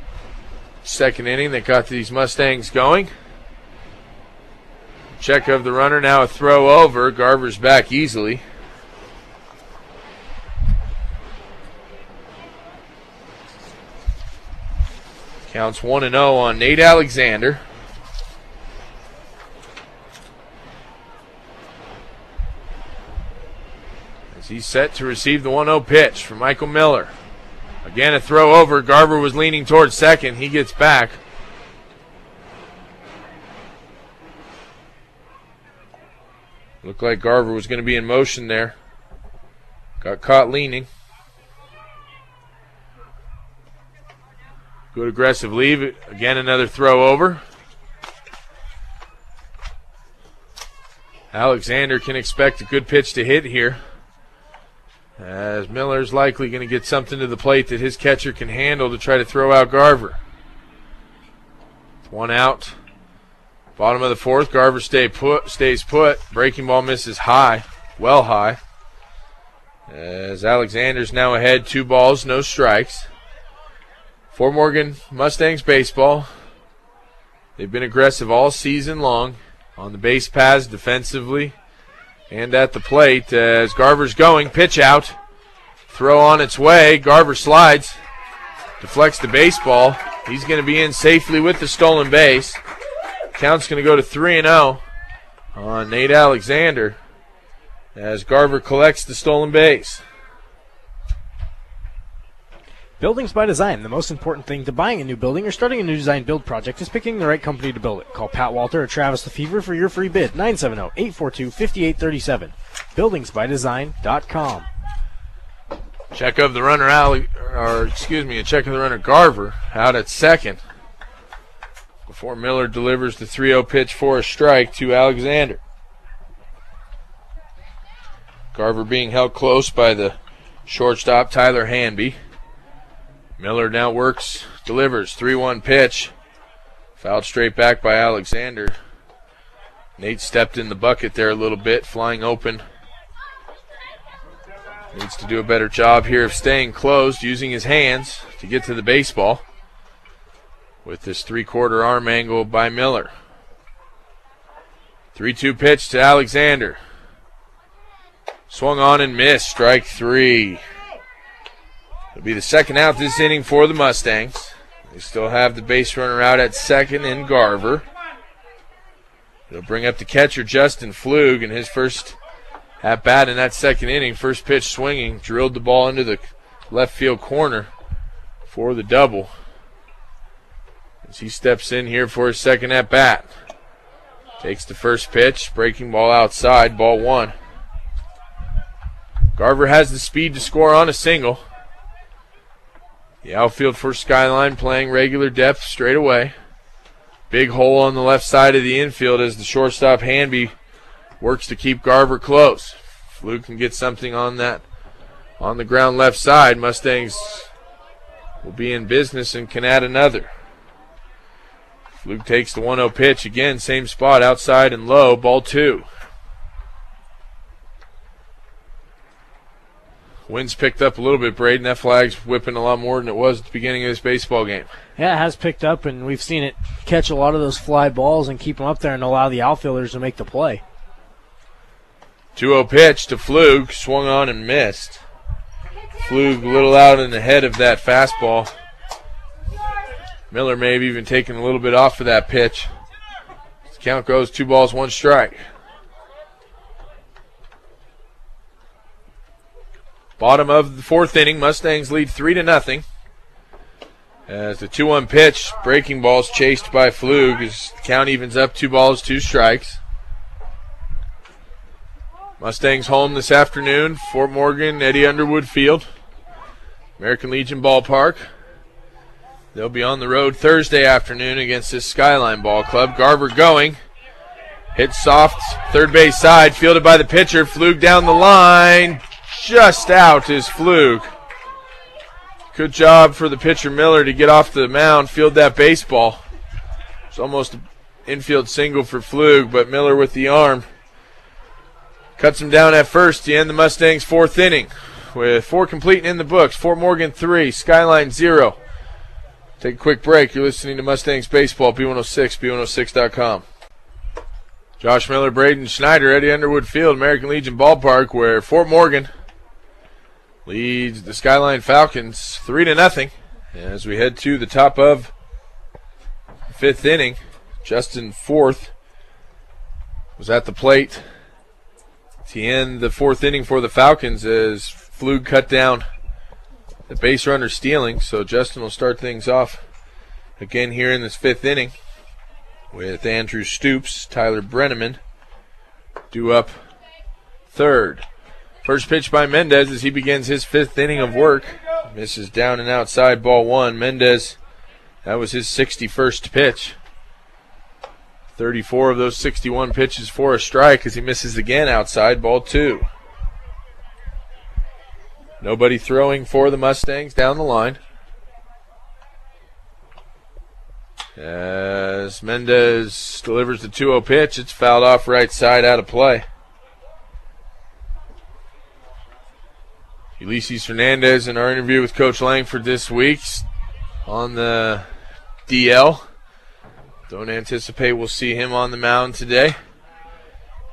second inning that got these Mustangs going. Check of the runner, now a throw over. Garver's back easily. Counts 1-0 on Nate Alexander. As he's set to receive the 1-0 pitch from Michael Miller. Again, a throw over. Garver was leaning towards second. He gets back. Looked like Garver was going to be in motion there. Got caught leaning. Good aggressive leave. Again, another throw over. Alexander can expect a good pitch to hit here, as Miller's likely going to get something to the plate that his catcher can handle to try to throw out Garver. 1 out. Bottom of the fourth, Garver stays put. Breaking ball misses high, well high. As Alexander's now ahead, 2 balls, no strikes. Fort Morgan Mustangs baseball. They've been aggressive all season long on the base paths, defensively, and at the plate. As Garver's going, pitch out. Throw on its way. Garver slides, deflects the baseball. He's going to be in safely with the stolen base. Count's going to go to 3-0 on Nate Alexander as Garver collects the stolen base. Buildings by Design. The most important thing to buying a new building or starting a new design build project is picking the right company to build it. Call Pat Walter or Travis Lefevre for your free bid. 970-842-5837. Buildingsbydesign.com. Check of the runner a check of the runner Garver out at second before Miller delivers the 3-0 pitch for a strike to Alexander. Garver being held close by the shortstop Tyler Hanby. Miller now works, delivers, 3-1 pitch. Fouled straight back by Alexander. Nate stepped in the bucket there a little bit, flying open. Needs to do a better job here of staying closed, using his hands to get to the baseball with this 3/4 arm angle by Miller. 3-2 pitch to Alexander. Swung on and missed, strike 3. It'll be the second out this inning for the Mustangs. They still have the base runner out at second in Garver. It'll bring up the catcher Justin Flug in his first at bat in that second inning. First pitch swinging, drilled the ball into the left field corner for the double. As he steps in here for his second at bat. Takes the first pitch, breaking ball outside, ball 1. Garver has the speed to score on a single. The outfield for Skyline playing regular depth straight away. Big hole on the left side of the infield as the shortstop Hanby works to keep Garver close. Flug can get something on that on the ground left side. Mustangs will be in business and can add another. Flug takes the 1-0 pitch. Again, same spot, outside and low, ball 2. Wind's picked up a little bit, Braden. That flag's whipping a lot more than it was at the beginning of this baseball game. Yeah, it has picked up, and we've seen it catch a lot of those fly balls and keep them up there and allow the outfielders to make the play. 2-0 pitch to Flug, swung on and missed. Flug a little out in the head of that fastball. Miller may have even taken a little bit off of that pitch. The count goes 2 balls, 1 strike. Bottom of the 4th inning, Mustangs lead 3-0. As the 2-1 pitch, breaking ball's chased by Flug as the count evens up 2 balls, 2 strikes. Mustangs home this afternoon, Fort Morgan, Eddie Underwood Field, American Legion Ballpark. They'll be on the road Thursday afternoon against this Skyline Ball Club. Garver going. Hit soft, third base side, fielded by the pitcher. Flug down the line. Just out is Flug. Good job for the pitcher Miller to get off the mound, field that baseball. It's almost an infield single for Flug, but Miller with the arm Cuts him down at first to end the Mustangs' fourth inning. With 4 complete in the books, Fort Morgan 3, Skyline 0. Take a quick break. You're listening to Mustangs Baseball, B106, B106.com. Josh Miller, Braden Schneider, Eddie Underwood Field, American Legion Ballpark, where Fort Morgan leads the Skyline Falcons 3-0. As we head to the top of the 5th inning, Justin Forth was at the plate to end the 4th inning for the Falcons as Flug cut down the base runner stealing. So Justin will start things off again here in this 5th inning with Andrew Stoops, Tyler Brenneman due up third. First pitch by Mendez as he begins his 5th inning of work. Misses down and outside, ball 1. Mendez, that was his 61st pitch. 34 of those 61 pitches for a strike as he misses again outside, ball 2. Nobody throwing for the Mustangs down the line. As Mendez delivers the 2-0 pitch, it's fouled off right side, out of play. Ulysses Fernandez in our interview with Coach Langford this week on the DL. Don't anticipate we'll see him on the mound today.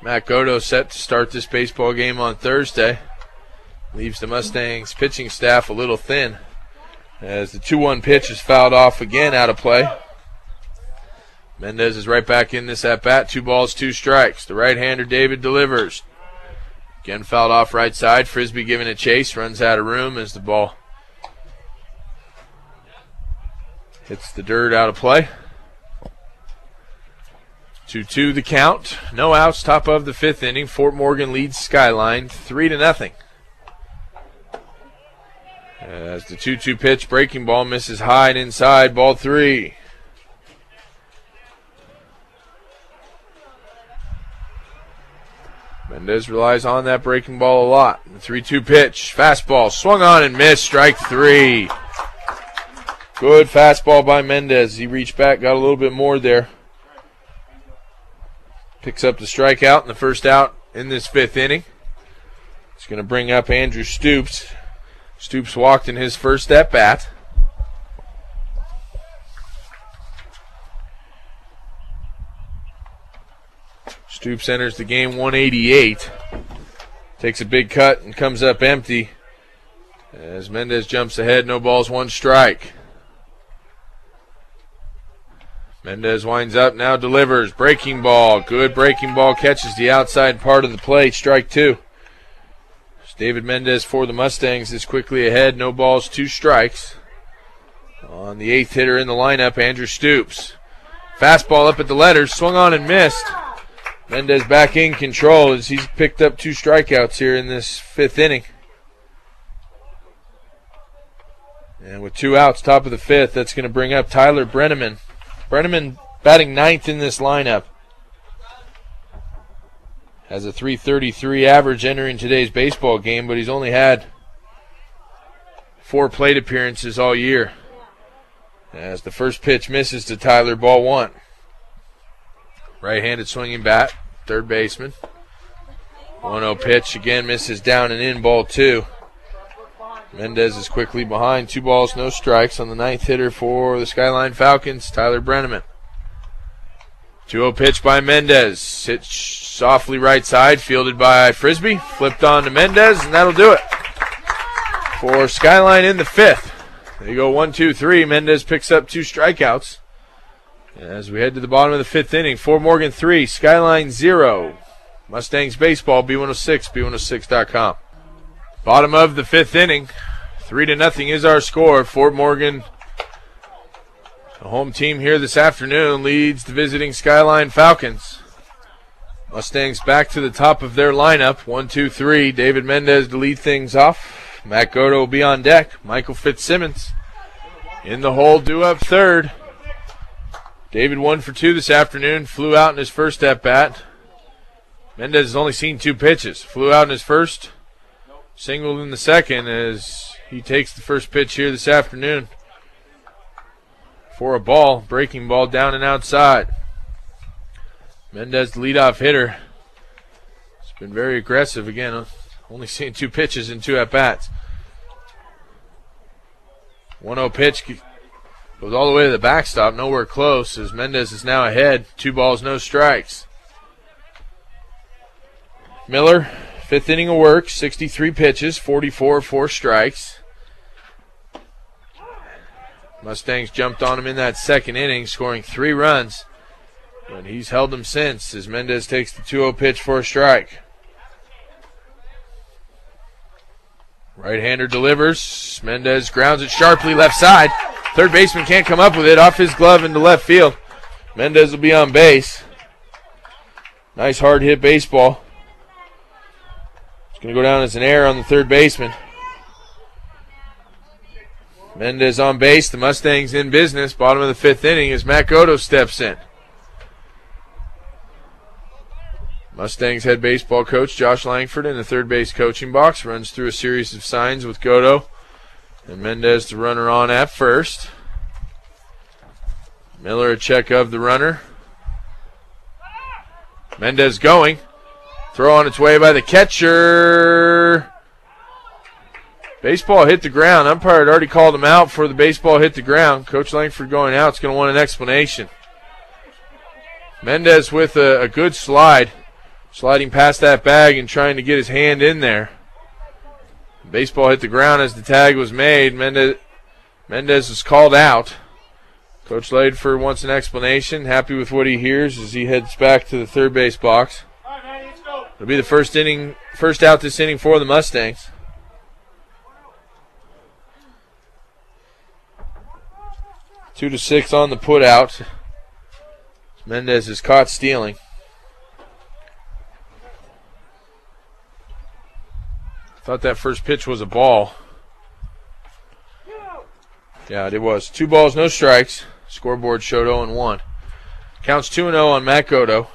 Matt Godo set to start this baseball game on Thursday. Leaves the Mustangs pitching staff a little thin as the 2-1 pitch is fouled off again, out of play. Mendez is right back in this at-bat. 2 balls, 2 strikes. The right-hander David delivers. Again fouled off right side. Frisbee giving a chase. Runs out of room as the ball hits the dirt, out of play. 2-2 the count. No outs, top of the 5th inning. Fort Morgan leads Skyline 3-0. As the 2-2 pitch, breaking ball misses high and inside, ball 3. Mendez relies on that breaking ball a lot. The 3-2 pitch, fastball, swung on and missed, strike 3. Good fastball by Mendez. He reached back, got a little bit more there. Picks up the strikeout and the first out in this 5th inning. It's going to bring up Andrew Stoops. Stoops walked in his first at-bat. Stoops enters the game 188. Takes a big cut and comes up empty as Mendez jumps ahead. No balls, 1 strike. Mendez winds up, now delivers. Breaking ball. Good breaking ball. Catches the outside part of the plate. Strike 2. David Mendez for the Mustangs is quickly ahead. No balls, 2 strikes. On the 8th hitter in the lineup, Andrew Stoops. Fastball up at the letters. Swung on and missed. Mendez back in control as he's picked up 2 strikeouts here in this 5th inning. And with 2 outs, top of the 5th, that's going to bring up Tyler Brenneman. Brenneman batting 9th in this lineup. Has a .333 average entering today's baseball game, but he's only had 4 plate appearances all year. As the first pitch misses to Tyler, ball 1. Right-handed swinging bat, third baseman. 1-0 pitch, again misses down and in, ball 2. Mendez is quickly behind. 2 balls, no strikes on the 9th hitter for the Skyline Falcons, Tyler Brenneman. 2-0 pitch by Mendez. Hit softly right side, fielded by Frisbee. Flipped on to Mendez, and that'll do it for Skyline in the 5th. There you go, 1-2-3. Mendez picks up 2 strikeouts. As we head to the bottom of the 5th inning, Fort Morgan 3, Skyline 0. Mustangs Baseball, B106, B106.com. Bottom of the 5th inning, 3-0 is our score. Fort Morgan, the home team here this afternoon, leads the visiting Skyline Falcons. Mustangs back to the top of their lineup. 1-2-3. David Mendez to lead things off. Matt Godo will be on deck. Michael Fitzsimmons in the hole, due up third. David 1 for 2 this afternoon. Flew out in his first at-bat. Mendez has only seen 2 pitches. Flew out in his first. Singled in the second as he takes the first pitch here this afternoon for a ball. Breaking ball down and outside. Mendez, the leadoff hitter, is been very aggressive again. Only seeing 2 pitches and 2 at-bats. 1-0 pitch goes all the way to the backstop, nowhere close, as Mendez is now ahead. 2 balls, no strikes. Miller, 5th inning of work, 63 pitches, 44, 4 strikes. Mustangs jumped on him in that 2nd inning, scoring 3 runs. But he's held them since as Mendez takes the 2-0 pitch for a strike. Right-hander delivers. Mendez grounds it sharply left side. Third baseman can't come up with it. Off his glove into left field. Mendez will be on base. Nice hard hit baseball. It's going to go down as an error on the third baseman. Mendez on base. The Mustangs in business. Bottom of the 5th inning as Matt Godo steps in. Mustangs head baseball coach Josh Langford in the third base coaching box. Runs through a series of signs with Godo. And Mendez the runner on at first. Miller a check of the runner. Mendez going. Throw on its way by the catcher. Baseball hit the ground. Umpire had already called him out for the baseball hit the ground. Coach Langford going out is going to want an explanation. Mendez with a good slide. Sliding past that bag and trying to get his hand in there. Baseball hit the ground as the tag was made. Mendez was called out. Coach Langford wants an explanation. Happy with what he hears as he heads back to the third base box. It'll be the first out this inning for the Mustangs. Two to 6 on the put out. Mendez is caught stealing. Thought that first pitch was a ball. Yeah, it was. 2 balls, no strikes. Scoreboard showed 0-1. Counts 2-0 on Matt Godo.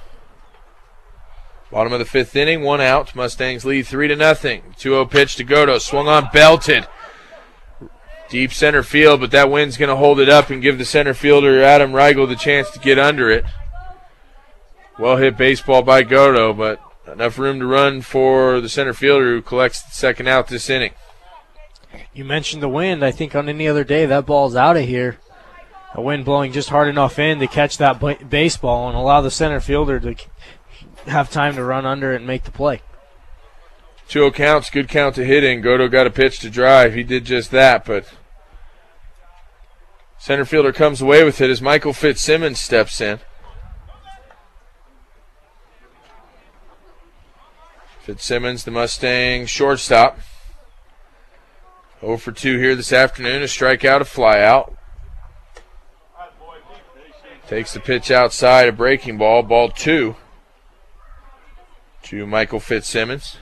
Bottom of the 5th inning, 1 out. Mustangs lead 3-0. 2-0 pitch to Godo. Swung on, belted. Deep center field, but that wind's going to hold it up and give the center fielder Adam Reigel the chance to get under it. Well hit baseball by Godo, but enough room to run for the center fielder who collects the second out this inning. You mentioned the wind. I think on any other day that ball's out of here. A wind blowing just hard enough in to catch that baseball and allow the center fielder to have time to run under it and make the play. 2-0 counts, good count to hitting. Godo got a pitch to drive. He did just that, but center fielder comes away with it as Michael Fitzsimmons steps in. Fitzsimmons, the Mustang shortstop. 0 for 2 here this afternoon. A strikeout, a flyout. Takes the pitch outside, a breaking ball. Ball 2 to Michael Fitzsimmons.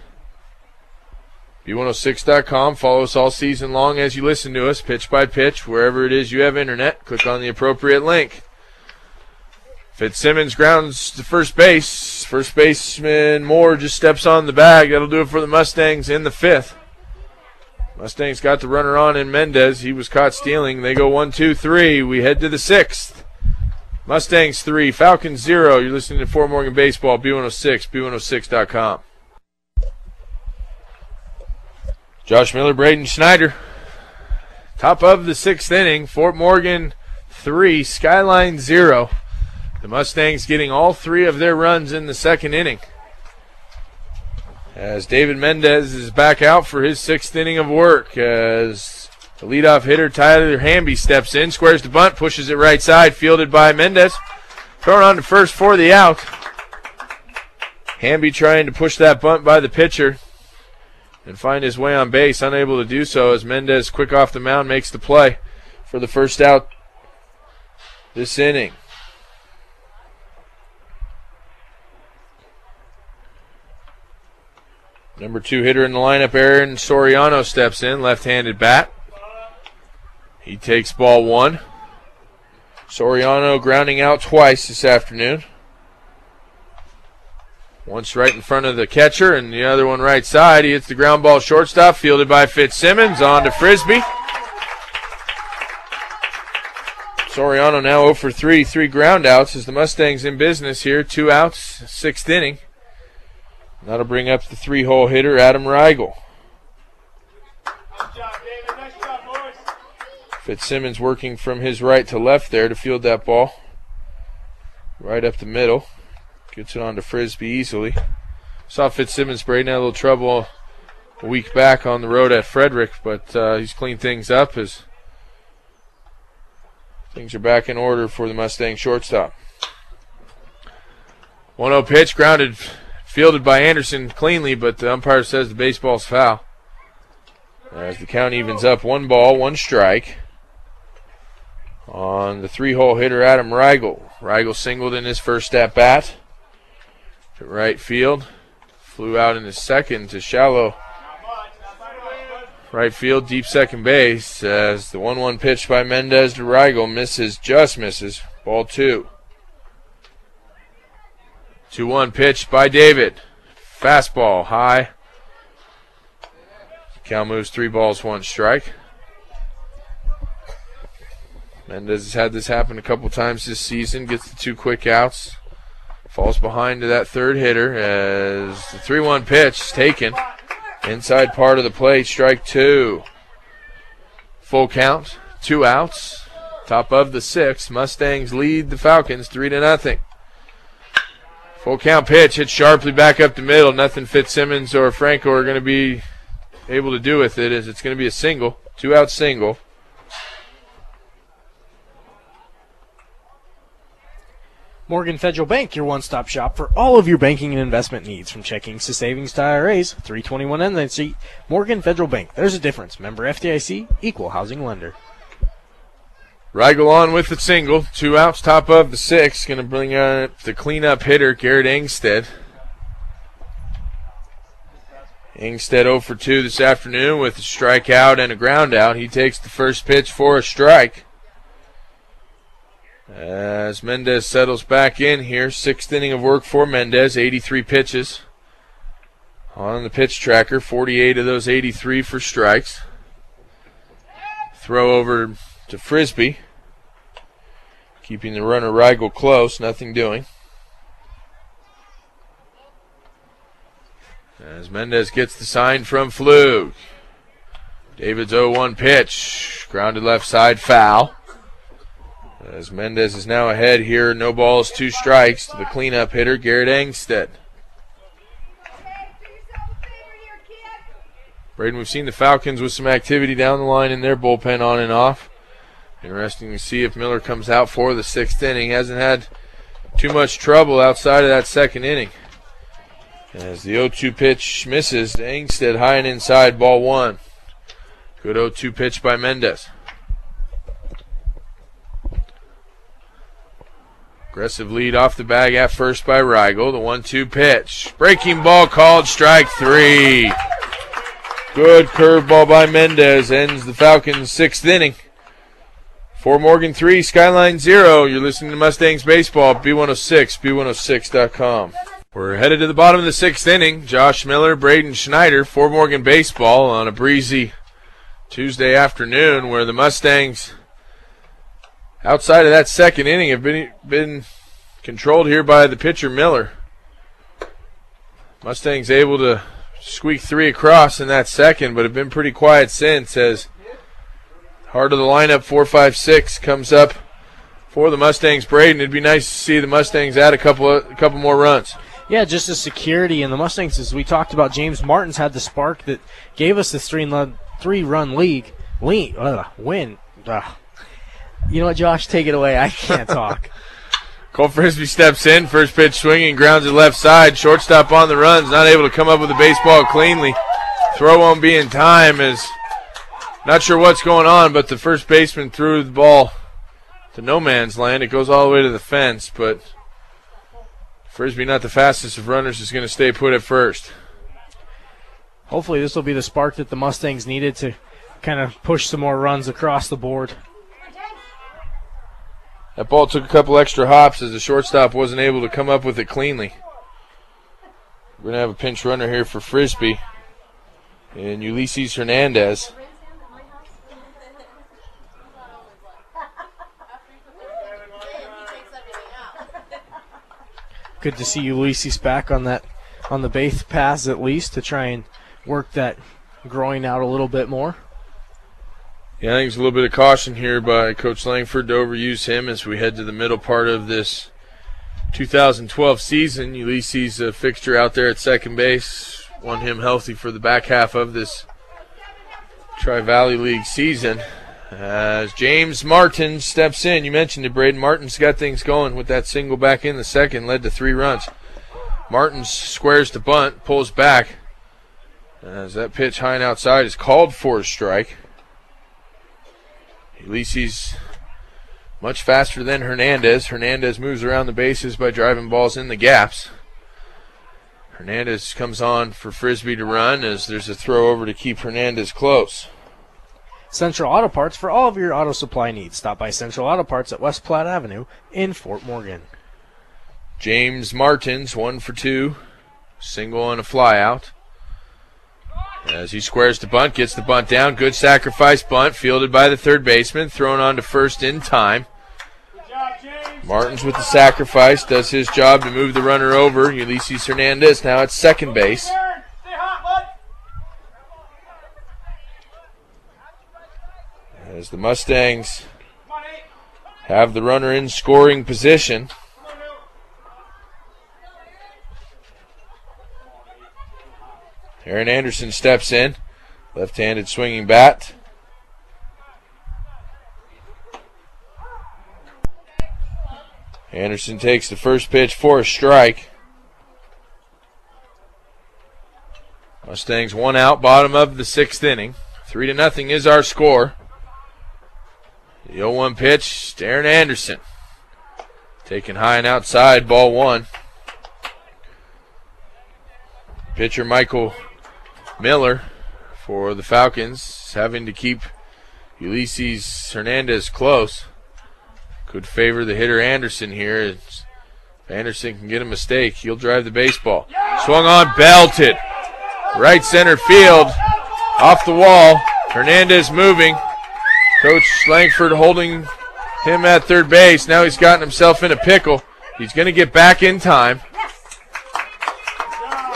B106.com. Follow us all season long as you listen to us, pitch by pitch, wherever it is you have internet. Click on the appropriate link. Fitzsimmons grounds to first base. First baseman Moore just steps on the bag. That'll do it for the Mustangs in the 5th. Mustangs got the runner on in Mendez. He was caught stealing. They go 1, 2, 3. We head to the 6th. Mustangs 3, Falcons 0. You're listening to Fort Morgan Baseball, B106, B106.com. Josh Miller, Braden Schneider. Top of the 6th inning. Fort Morgan 3, Skyline 0. The Mustangs getting all 3 of their runs in the 2nd inning. As David Mendez is back out for his 6th inning of work. As the leadoff hitter Tyler Hamby steps in, squares the bunt, pushes it right side, fielded by Mendez. Thrown on to first for the out. Hamby trying to push that bunt by the pitcher and find his way on base, unable to do so as Mendez, quick off the mound, makes the play for the first out this inning. Number 2 hitter in the lineup, Aaron Soriano, steps in, left-handed bat. He takes ball 1. Soriano grounding out twice this afternoon. Once right in front of the catcher and the other one right side. He hits the ground ball shortstop, fielded by Fitzsimmons, on to Frisbee. Soriano now 0 for 3, 3 ground outs as the Mustangs in business here. 2 outs, 6th inning. That'll bring up the 3-hole hitter, Adam Reigel. Nice job, David. Nice job, boys. Fitzsimmons working from his right to left there to field that ball. Right up the middle. Gets it on to Frisbee easily. Saw Fitzsimmons Braden had a little trouble a week back on the road at Frederick, but he's cleaned things up as things are back in order for the Mustang shortstop. 1-0 pitch, grounded, fielded by Anderson cleanly, but the umpire says the baseball's foul. As the count evens up, 1 ball, 1 strike. On the 3-hole hitter, Adam Reigel. Reigel singled in his first at-bat to right field. Flew out in his second to shallow right field, deep second base, as the 1-1 pitch by Mendez to Reigel misses, just misses. Ball 2. 2-1 pitch by David. Fastball high. Count moves 3 balls, 1 strike. Mendez has had this happen a couple times this season. Gets the 2 quick outs. Falls behind to that third hitter as the 3-1 pitch is taken. Inside part of the plate, strike 2. Full count, 2 outs. Top of the 6th. Mustangs lead the Falcons 3-0. Full count pitch, hit sharply back up the middle. Nothing Fitzsimmons or Franco are going to be able to do with it, as it's going to be a single, 2-out single. Morgan Federal Bank, your one-stop shop for all of your banking and investment needs, from checkings to savings to IRAs. 321 Endline Street, Morgan Federal Bank. There's a difference. Member FDIC, equal housing lender. Reigel on with the single, 2 outs, top of the 6th. Going to bring on the cleanup hitter, Garrett Engstead. Engstead 0 for 2 this afternoon with a strikeout and a ground out. He takes the first pitch for a strike. As Mendez settles back in here, 6th inning of work for Mendez, 83 pitches on the pitch tracker, 48 of those 83 for strikes. Throw over to Frisbee, keeping the runner Reigel close, nothing doing. As Mendez gets the sign from Flug. David's 0-1 pitch, grounded left side, foul. As Mendez is now ahead here, no balls, 2 strikes to the cleanup hitter, Garrett Engstead. Braden, we've seen the Falcons with some activity down the line in their bullpen on and off. Interesting to see if Miller comes out for the 6th inning. Hasn't had too much trouble outside of that 2nd inning. As the 0-2 pitch misses, Engstead high and inside, ball 1. Good 0-2 pitch by Mendez. Aggressive lead off the bag at first by Reigel. The 1-2 pitch. Breaking ball called, strike 3. Good curveball by Mendez ends the Falcons' 6th inning. For Morgan 3, Skyline 0. You're listening to Mustangs Baseball, B106, B106.com. We're headed to the bottom of the 6th inning. Josh Miller, Braden Schneider for Morgan Baseball on a breezy Tuesday afternoon, where the Mustangs, outside of that 2nd inning, have been controlled here by the pitcher Miller. Mustangs able to squeak 3 across in that 2nd, but have been pretty quiet since, as heart of the lineup 4-5-6 comes up for the Mustangs. Braden, it'd be nice to see the Mustangs add a couple more runs. Yeah, just the security, and the Mustangs, as we talked about, James Martin's had the spark that gave us this 3-run win. You know what, Josh? Take it away. I can't talk. Cole Frisbee steps in. First pitch swinging. Grounds it left side. Shortstop on the runs. Not able to come up with the baseball cleanly. Throw won't be in time. Is not sure what's going on, but the first baseman threw the ball to no man's land. It goes all the way to the fence, but Frisbee, not the fastest of runners, is going to stay put at first. Hopefully this will be the spark that the Mustangs needed to kind of push some more runs across the board. That ball took a couple extra hops as the shortstop wasn't able to come up with it cleanly. We're going to have a pinch runner here for Frisbee and Ulysses Hernandez. Good to see Ulysses back on that on the base paths at least to try and work that groin out a little bit more. Yeah, I think there's a little bit of caution here by Coach Langford to overuse him as we head to the middle part of this 2012 season. Ulysses a fixture out there at second base. Want him healthy for the back half of this Tri-Valley League season. As James Martin steps in, you mentioned it, Braden. Martin's got things going with that single back in the second, led to 3 runs. Martin squares the bunt, pulls back. As that pitch high and outside is called for a strike. Ulysses much faster than Hernandez. Hernandez moves around the bases by driving balls in the gaps. Hernandez comes on for Frisbee to run as there's a throw over to keep Hernandez close. Central Auto Parts for all of your auto supply needs. Stop by Central Auto Parts at West Platte Avenue in Fort Morgan. James Martins 1 for 2. Single on a fly out. As he squares the bunt, gets the bunt down. Good sacrifice bunt, fielded by the third baseman, thrown on to first in time. Good job, James. Martins with the sacrifice, does his job to move the runner over. Ulysses Hernandez now at second base. Stay hot, bud. As the Mustangs Come on, 8. have the runner in scoring position. Come on, Lou. Aaron Anderson steps in, left-handed swinging bat. Anderson takes the first pitch for a strike. Mustangs 1 out, bottom of the 6th inning. 3-0 is our score. The 0-1 pitch to Aaron Anderson. Taken high and outside, ball 1. Pitcher Michael Miller for the Falcons having to keep Ulysses Hernandez close. Could favor the hitter Anderson here. If Anderson can get a mistake, he'll drive the baseball. Swung on, belted. Right center field. Off the wall. Hernandez moving. Coach Langford holding him at third base. Now he's gotten himself in a pickle. He's going to get back in time.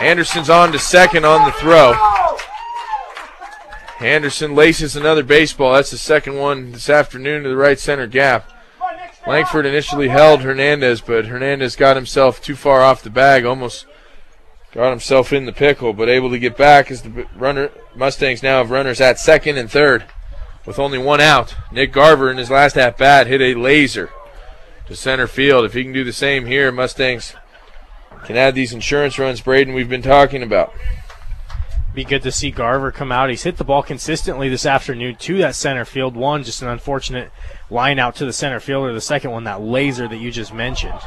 Anderson's on to second on the throw. Anderson laces another baseball. That's the second one this afternoon to the right center gap. Langford initially held Hernandez, but Hernandez got himself too far off the bag, almost got himself in the pickle, but able to get back as the Mustangs now have runners at second and third with only 1 out. Nick Garver in his last at-bat hit a laser to center field. If he can do the same here, Mustangs can add these insurance runs, Braden, we've been talking about. Be good to see Garver come out. He's hit the ball consistently this afternoon to that center field. One, just an unfortunate line out to the center fielder. The second one, that laser that you just mentioned.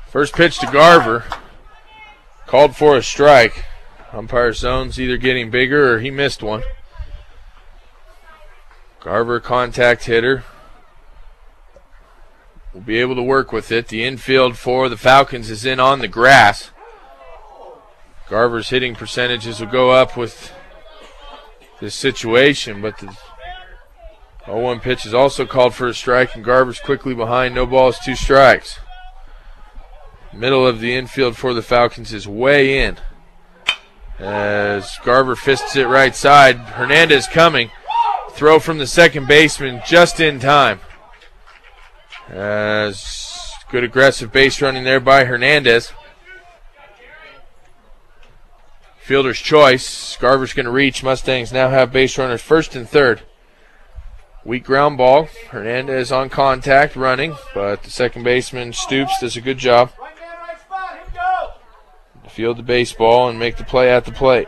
First pitch to Garver. Called for a strike. Umpire zone's either getting bigger or he missed one. Garver, contact hitter. Will be able to work with it. The infield for the Falcons is in on the grass. Garver's hitting percentages will go up with this situation, but the 0-1 pitch is also called for a strike, and Garver's quickly behind. No balls, 2 strikes. Middle of the infield for the Falcons is way in. As Garver fists it right side. Hernandez coming. Throw from the second baseman just in time. As good aggressive base running there by Hernandez. Fielder's choice. Garver's going to reach. Mustangs now have base runners first and third. Weak ground ball. Hernandez on contact, running, but the second baseman Stoops does a good job Right man, right spot. Here we go. to field the baseball and make the play at the plate.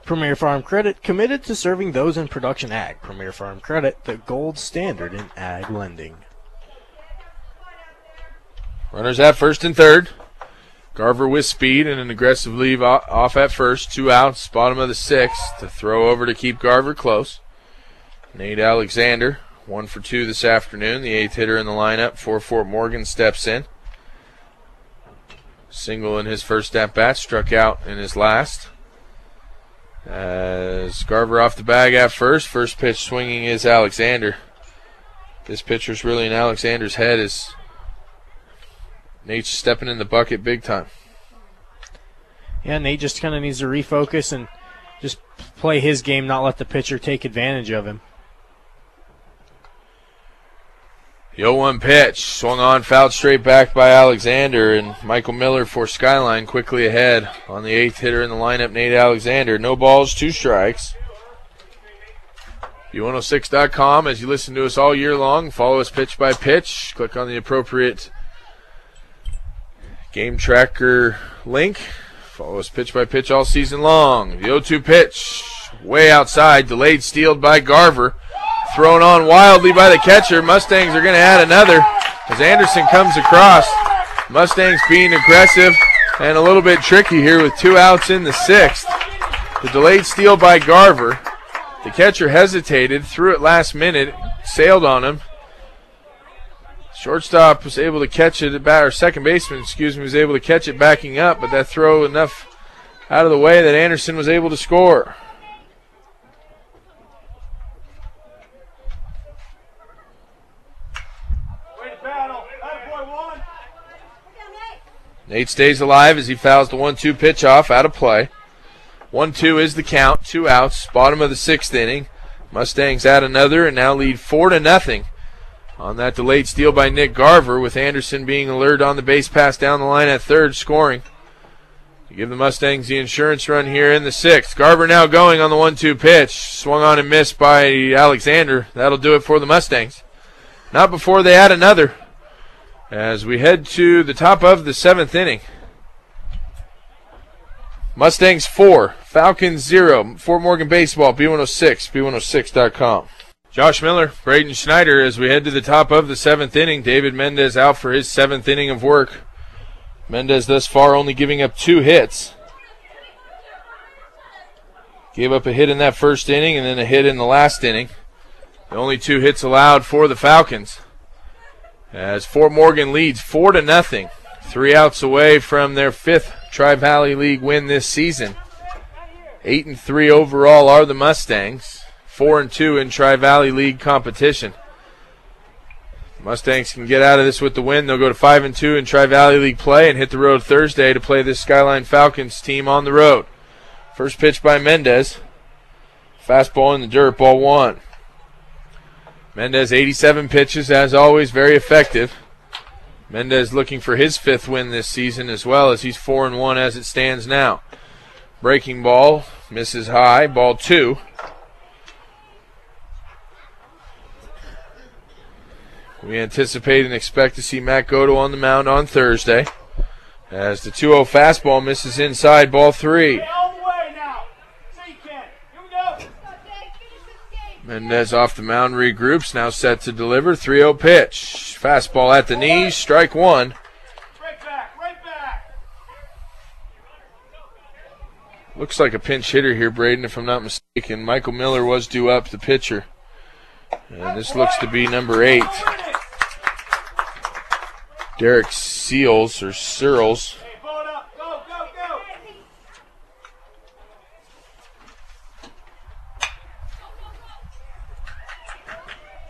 Premier Farm Credit, committed to serving those in production ag. Premier Farm Credit, the gold standard in ag lending. Runners at first and third. Garver with speed and an aggressive leave off at first. 2 outs, bottom of the 6th. To throw over to keep Garver close. Nate Alexander, 1 for 2 this afternoon. The 8th hitter in the lineup for Fort Morgan steps in. Single in his first at-bat, struck out in his last. As Garver off the bag at first. First pitch swinging is Alexander. This pitcher's really in Alexander's head as Nate's stepping in the bucket big time. Yeah, Nate just kind of needs to refocus and just play his game, not let the pitcher take advantage of him. The 0-1 pitch, swung on, fouled straight back by Alexander, and Michael Miller for Skyline quickly ahead on the 8th hitter in the lineup, Nate Alexander. No balls, 2 strikes. U106.com, as you listen to us all year long, follow us pitch by pitch. Click on the appropriate game tracker link. Follow us pitch by pitch all season long. The 0-2 pitch, way outside, delayed, stealed by Garver. Thrown on wildly by the catcher. Mustangs are going to add another as Anderson comes across. Mustangs being aggressive and a little bit tricky here with 2 outs in the 6th. The delayed steal by Garver. The catcher hesitated, threw it last minute, sailed on him. Shortstop was able to catch it, or second baseman, was able to catch it backing up, but that throw enough out of the way that Anderson was able to score. Nate stays alive as he fouls the 1-2 pitch off, out of play. 1-2 is the count, 2 outs, bottom of the 6th inning. Mustangs add another and now lead 4-0 on that delayed steal by Nick Garver, with Anderson being alert on the base pass down the line at third, scoring to give the Mustangs the insurance run here in the 6th. Garver now going on the 1-2 pitch, swung on and missed by Alexander. That'll do it for the Mustangs. Not before they add another, as we head to the top of the 7th inning. Mustangs 4, Falcons 0. Fort Morgan Baseball, B106, B106.com. Josh Miller, Braden Schneider, as we head to the top of the 7th inning. David Mendez out for his 7th inning of work. Mendez thus far only giving up 2 hits. Gave up a hit in that first inning and then a hit in the last inning. The only 2 hits allowed for the Falcons, as Fort Morgan leads 4-0, 3 outs away from their 5th Tri-Valley League win this season. 8-3 overall are the Mustangs, 4-2 in Tri-Valley League competition. Mustangs can get out of this with the win. They'll go to 5-2 in Tri-Valley League play and hit the road Thursday to play this Skyline Falcons team on the road. First pitch by Mendez. Fastball in the dirt, ball 1. Mendez 87 pitches, as always, very effective. Mendez looking for his 5th win this season as well, as he's 4-1 as it stands now. Breaking ball, misses high, ball 2. We anticipate and expect to see Matt Goto on the mound on Thursday, as the 2-0 fastball misses inside, ball 3. Mendez off the mound, regroups, now set to deliver. 3-0 pitch. Fastball at the knees, strike 1. Right back. Looks like a pinch hitter here, Braden, if I'm not mistaken. Michael Miller was due up, the pitcher. And this looks to be number 8. Derek Searles.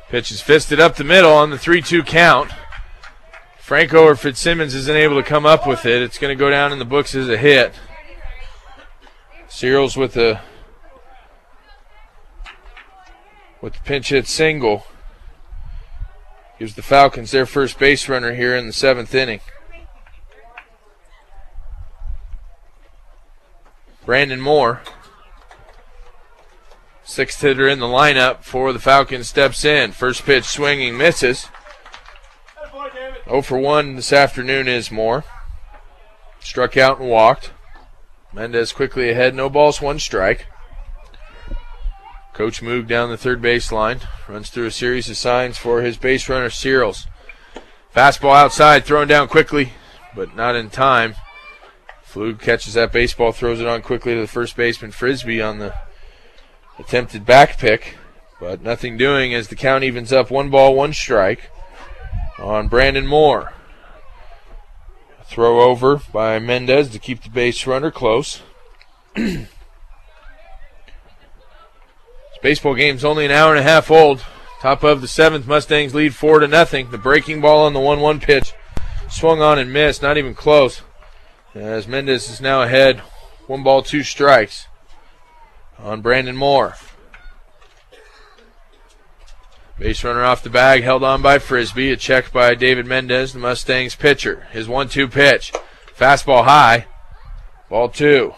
Pitch is fisted up the middle on the 3-2 count. Franco or Fitzsimmons isn't able to come up with it. It's going to go down in the books as a hit. Searles with the pinch hit single gives the Falcons their first base runner here in the 7th inning. Brandon Moore, 6th hitter in the lineup for the Falcons, steps in. First pitch swinging, misses. 0 for 1 this afternoon is Moore. Struck out and walked. Mendez quickly ahead, no balls, 1 strike. Coach moved down the third baseline, runs through a series of signs for his base runner, Searles. Fastball outside, thrown down quickly, but not in time. Flug catches that baseball, throws it on quickly to the first baseman, Frisbee, on the attempted back pick, but nothing doing as the count evens up. 1 ball, 1 strike on Brandon Moore. A throw over by Mendez to keep the base runner close. This baseball game's only an hour and a half old. Top of the 7th, Mustangs lead 4-0. The breaking ball on the 1-1 pitch. swung on and missed, not even close. As Mendez is now ahead, 1 ball, 2 strikes on Brandon Moore. Base runner off the bag, held on by Frisbee. A check by David Mendez, the Mustangs pitcher. His 1-2 pitch. Fastball high. Ball 2.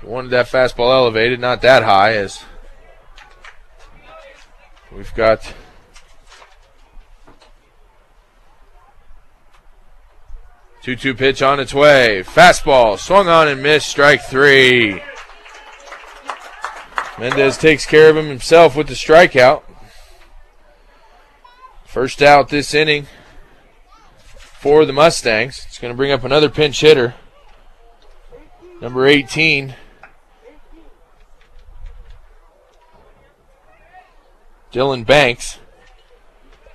He wanted that fastball elevated, not that high, as we've got two-two pitch on its way. Fastball swung on and missed, strike 3. Mendez takes care of him himself with the strikeout. First out this inning for the Mustangs. It's going to bring up another pinch hitter, number 18, Dylan Banks.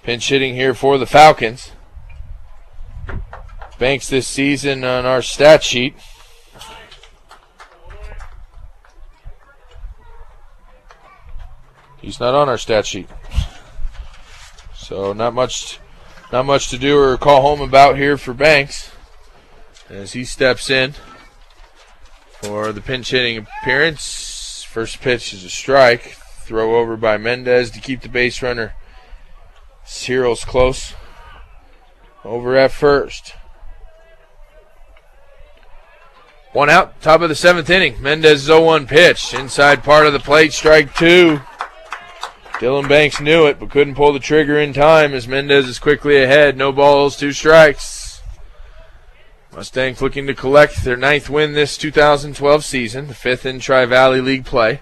Pinch hitting here for the Falcons. Banks this season on our stat sheet, he's not on our stat sheet. So not much to do or call home about here for Banks as he steps in for the pinch hitting appearance. First pitch is a strike. Throw over by Mendez to keep the base runner Cyril's close over at first. 1 out, top of the 7th inning. Mendez's 0-1 pitch. Inside part of the plate, strike 2. Dylan Banks knew it, but couldn't pull the trigger in time as Mendez is quickly ahead. No balls, 2 strikes. Mustangs looking to collect their 9th win this 2012 season, the 5th in Tri-Valley League play.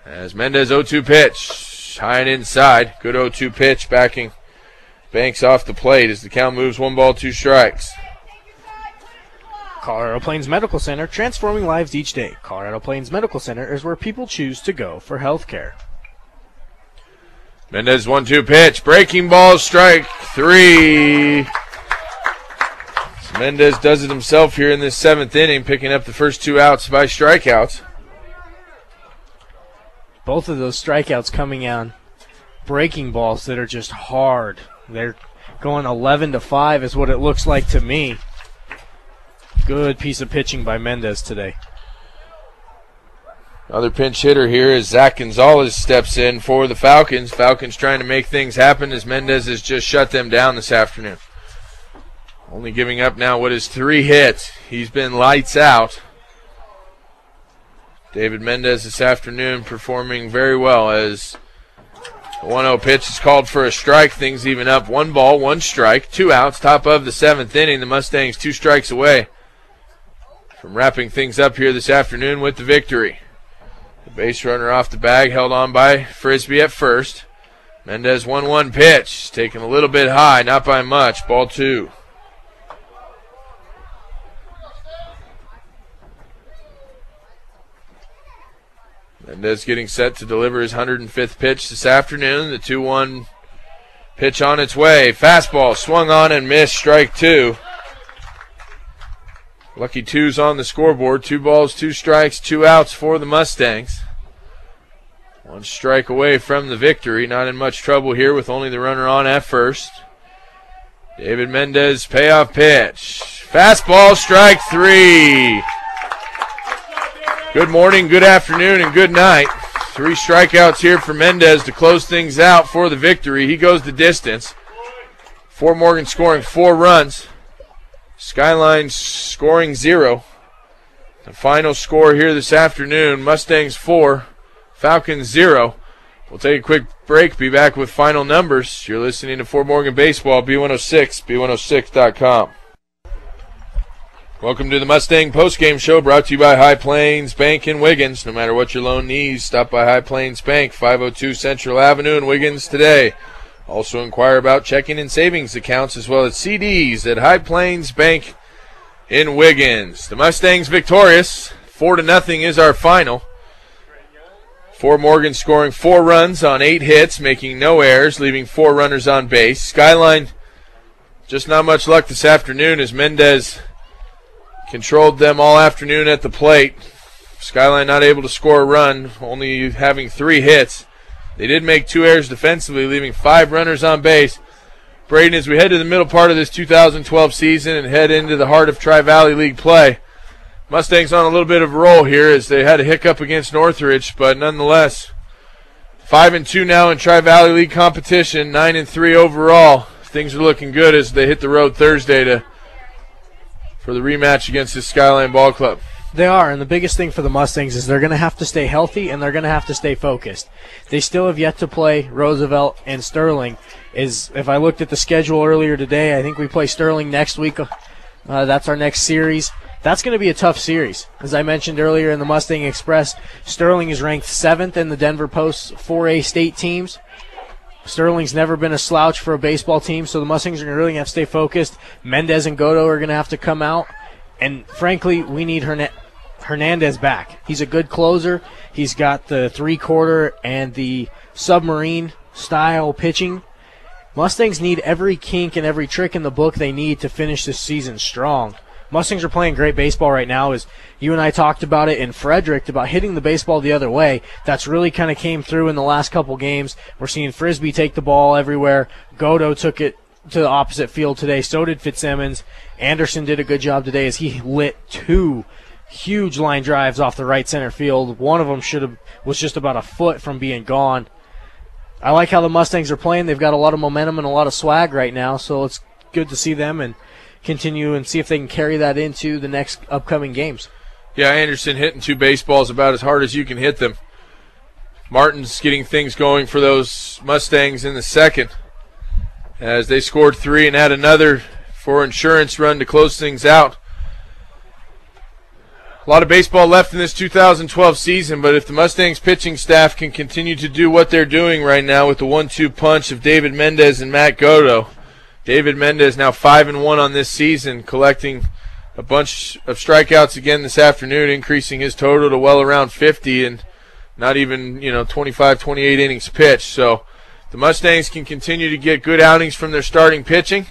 As Mendez 0-2 pitch, high and inside. Good 0-2 pitch, backing Banks off the plate as the count moves 1 ball, 2 strikes. Colorado Plains Medical Center, transforming lives each day. Colorado Plains Medical Center is where people choose to go for health care. Mendez 1-2 pitch, breaking ball, strike 3. So Mendez does it himself here in this 7th inning, picking up the first 2 outs by strikeouts. Both of those strikeouts coming on breaking balls that are just hard. They're going 11-5 is what it looks like to me. Good piece of pitching by Mendez today. Another pinch hitter here as Zach Gonzalez steps in for the Falcons. Falcons trying to make things happen as Mendez has just shut them down this afternoon. Only giving up now what is 3 hits. He's been lights out. David Mendez this afternoon performing very well as the 1-0 pitch is called for a strike. Things even up. 1 ball, 1 strike, 2 outs. Top of the 7th inning. The Mustangs 2 strikes away from wrapping things up here this afternoon with the victory. The base runner off the bag, held on by Frisbee at first. Mendez 1-1 pitch, taken a little bit high, not by much. Ball 2. Mendez getting set to deliver his 105th pitch this afternoon. The 2-1 pitch on its way. Fastball swung on and missed, strike 2. Lucky 2's on the scoreboard. 2 balls, 2 strikes, 2 outs for the Mustangs. 1 strike away from the victory. Not in much trouble here with only the runner on at first. David Mendez, payoff pitch. Fastball, strike 3. Good morning, good afternoon, and good night. 3 strikeouts here for Mendez to close things out for the victory. He goes the distance. Fort Morgan scoring 4 runs. Skyline scoring 0. The final score here this afternoon, Mustangs 4, Falcons 0. We'll take a quick break, be back with final numbers. You're listening to Fort Morgan Baseball, B106, B106.com. Welcome to the Mustang postgame show, brought to you by High Plains Bank in Wiggins. No matter what your loan needs, stop by High Plains Bank, 502 Central Avenue in Wiggins today. Also inquire about checking and savings accounts as well as CDs at High Plains Bank in Wiggins. The Mustangs victorious. 4-0 is our final. Fort Morgan scoring 4 runs on 8 hits, making no errors, leaving 4 runners on base. Skyline, just not much luck this afternoon as Mendez controlled them all afternoon at the plate. Skyline not able to score a run, only having 3 hits. They did make 2 errors defensively, leaving 5 runners on base. Braden, as we head to the middle part of this 2012 season and head into the heart of Tri-Valley League play, Mustangs on a little bit of a roll here as they had a hiccup against Northridge, but nonetheless, 5-2 now in Tri-Valley League competition, 9-3 overall. Things are looking good as they hit the road Thursday for the rematch against the Skyline Ball Club. They are, and the biggest thing for the Mustangs is they're going to have to stay healthy and they're going to have to stay focused. They still have yet to play Roosevelt and Sterling. If I looked at the schedule earlier today, I think we play Sterling next week. That's our next series. That's going to be a tough series. As I mentioned earlier in the Mustang Express, Sterling is ranked 7th in the Denver Post's 4A state teams. Sterling's never been a slouch for a baseball team, so the Mustangs are really going to have to stay focused. Mendez and Godo are going to have to come out. And, frankly, we need Hernandez back. He's a good closer. He's got the three-quarter and the submarine-style pitching. Mustangs need every kink and every trick in the book they need to finish this season strong. Mustangs are playing great baseball right now. As you and I talked about it in Frederick, about hitting the baseball the other way. That's really kind of came through in the last couple games. We're seeing Frisbee take the ball everywhere. Godo took it to the opposite field today. So did Fitzsimmons. Anderson did a good job today as he lit 2 huge line drives off the right center field. One of them was just about a foot from being gone. I like how the Mustangs are playing. They've got a lot of momentum and a lot of swag right now, so it's good to see them and continue and see if they can carry that into the next upcoming games. Yeah, Anderson hitting 2 baseballs about as hard as you can hit them. Martin's getting things going for those Mustangs in the second as they scored 3 and had another for insurance run to close things out. A lot of baseball left in this 2012 season, but if the Mustangs pitching staff can continue to do what they're doing right now with the 1-2 punch of David Mendez and Matt Godo, David Mendez now 5-1 on this season, collecting a bunch of strikeouts again this afternoon, increasing his total to well around 50 and not even, 25, 28 innings pitched. So the Mustangs can continue to get good outings from their starting pitching.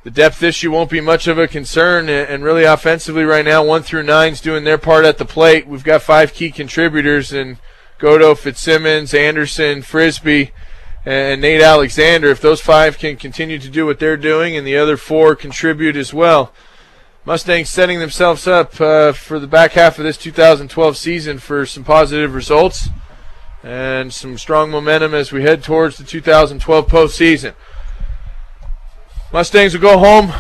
The depth issue won't be much of a concern, and really offensively right now, 1 through 9's doing their part at the plate. We've got 5 key contributors in Godo, Fitzsimmons, Anderson, Frisbee, and Nate Alexander. If those 5 can continue to do what they're doing and the other 4 contribute as well, Mustangs setting themselves up for the back half of this 2012 season for some positive results and some strong momentum as we head towards the 2012 postseason. Mustangs will go home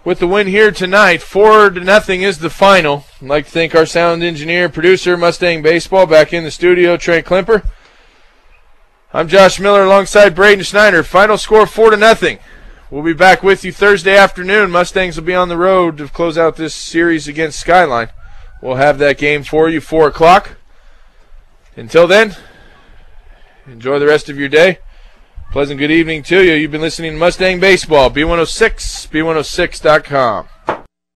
with the win here tonight. 4-0 is the final. I'd like to thank our sound engineer, producer, Mustang Baseball, back in the studio, Trey Klimper. I'm Josh Miller alongside Braden Schneider. Final score 4-0. We'll be back with you Thursday afternoon. Mustangs will be on the road to close out this series against Skyline. We'll have that game for you, 4 o'clock. Until then, enjoy the rest of your day. Pleasant good evening to you. You've been listening to Mustang Baseball, B106, B106.com.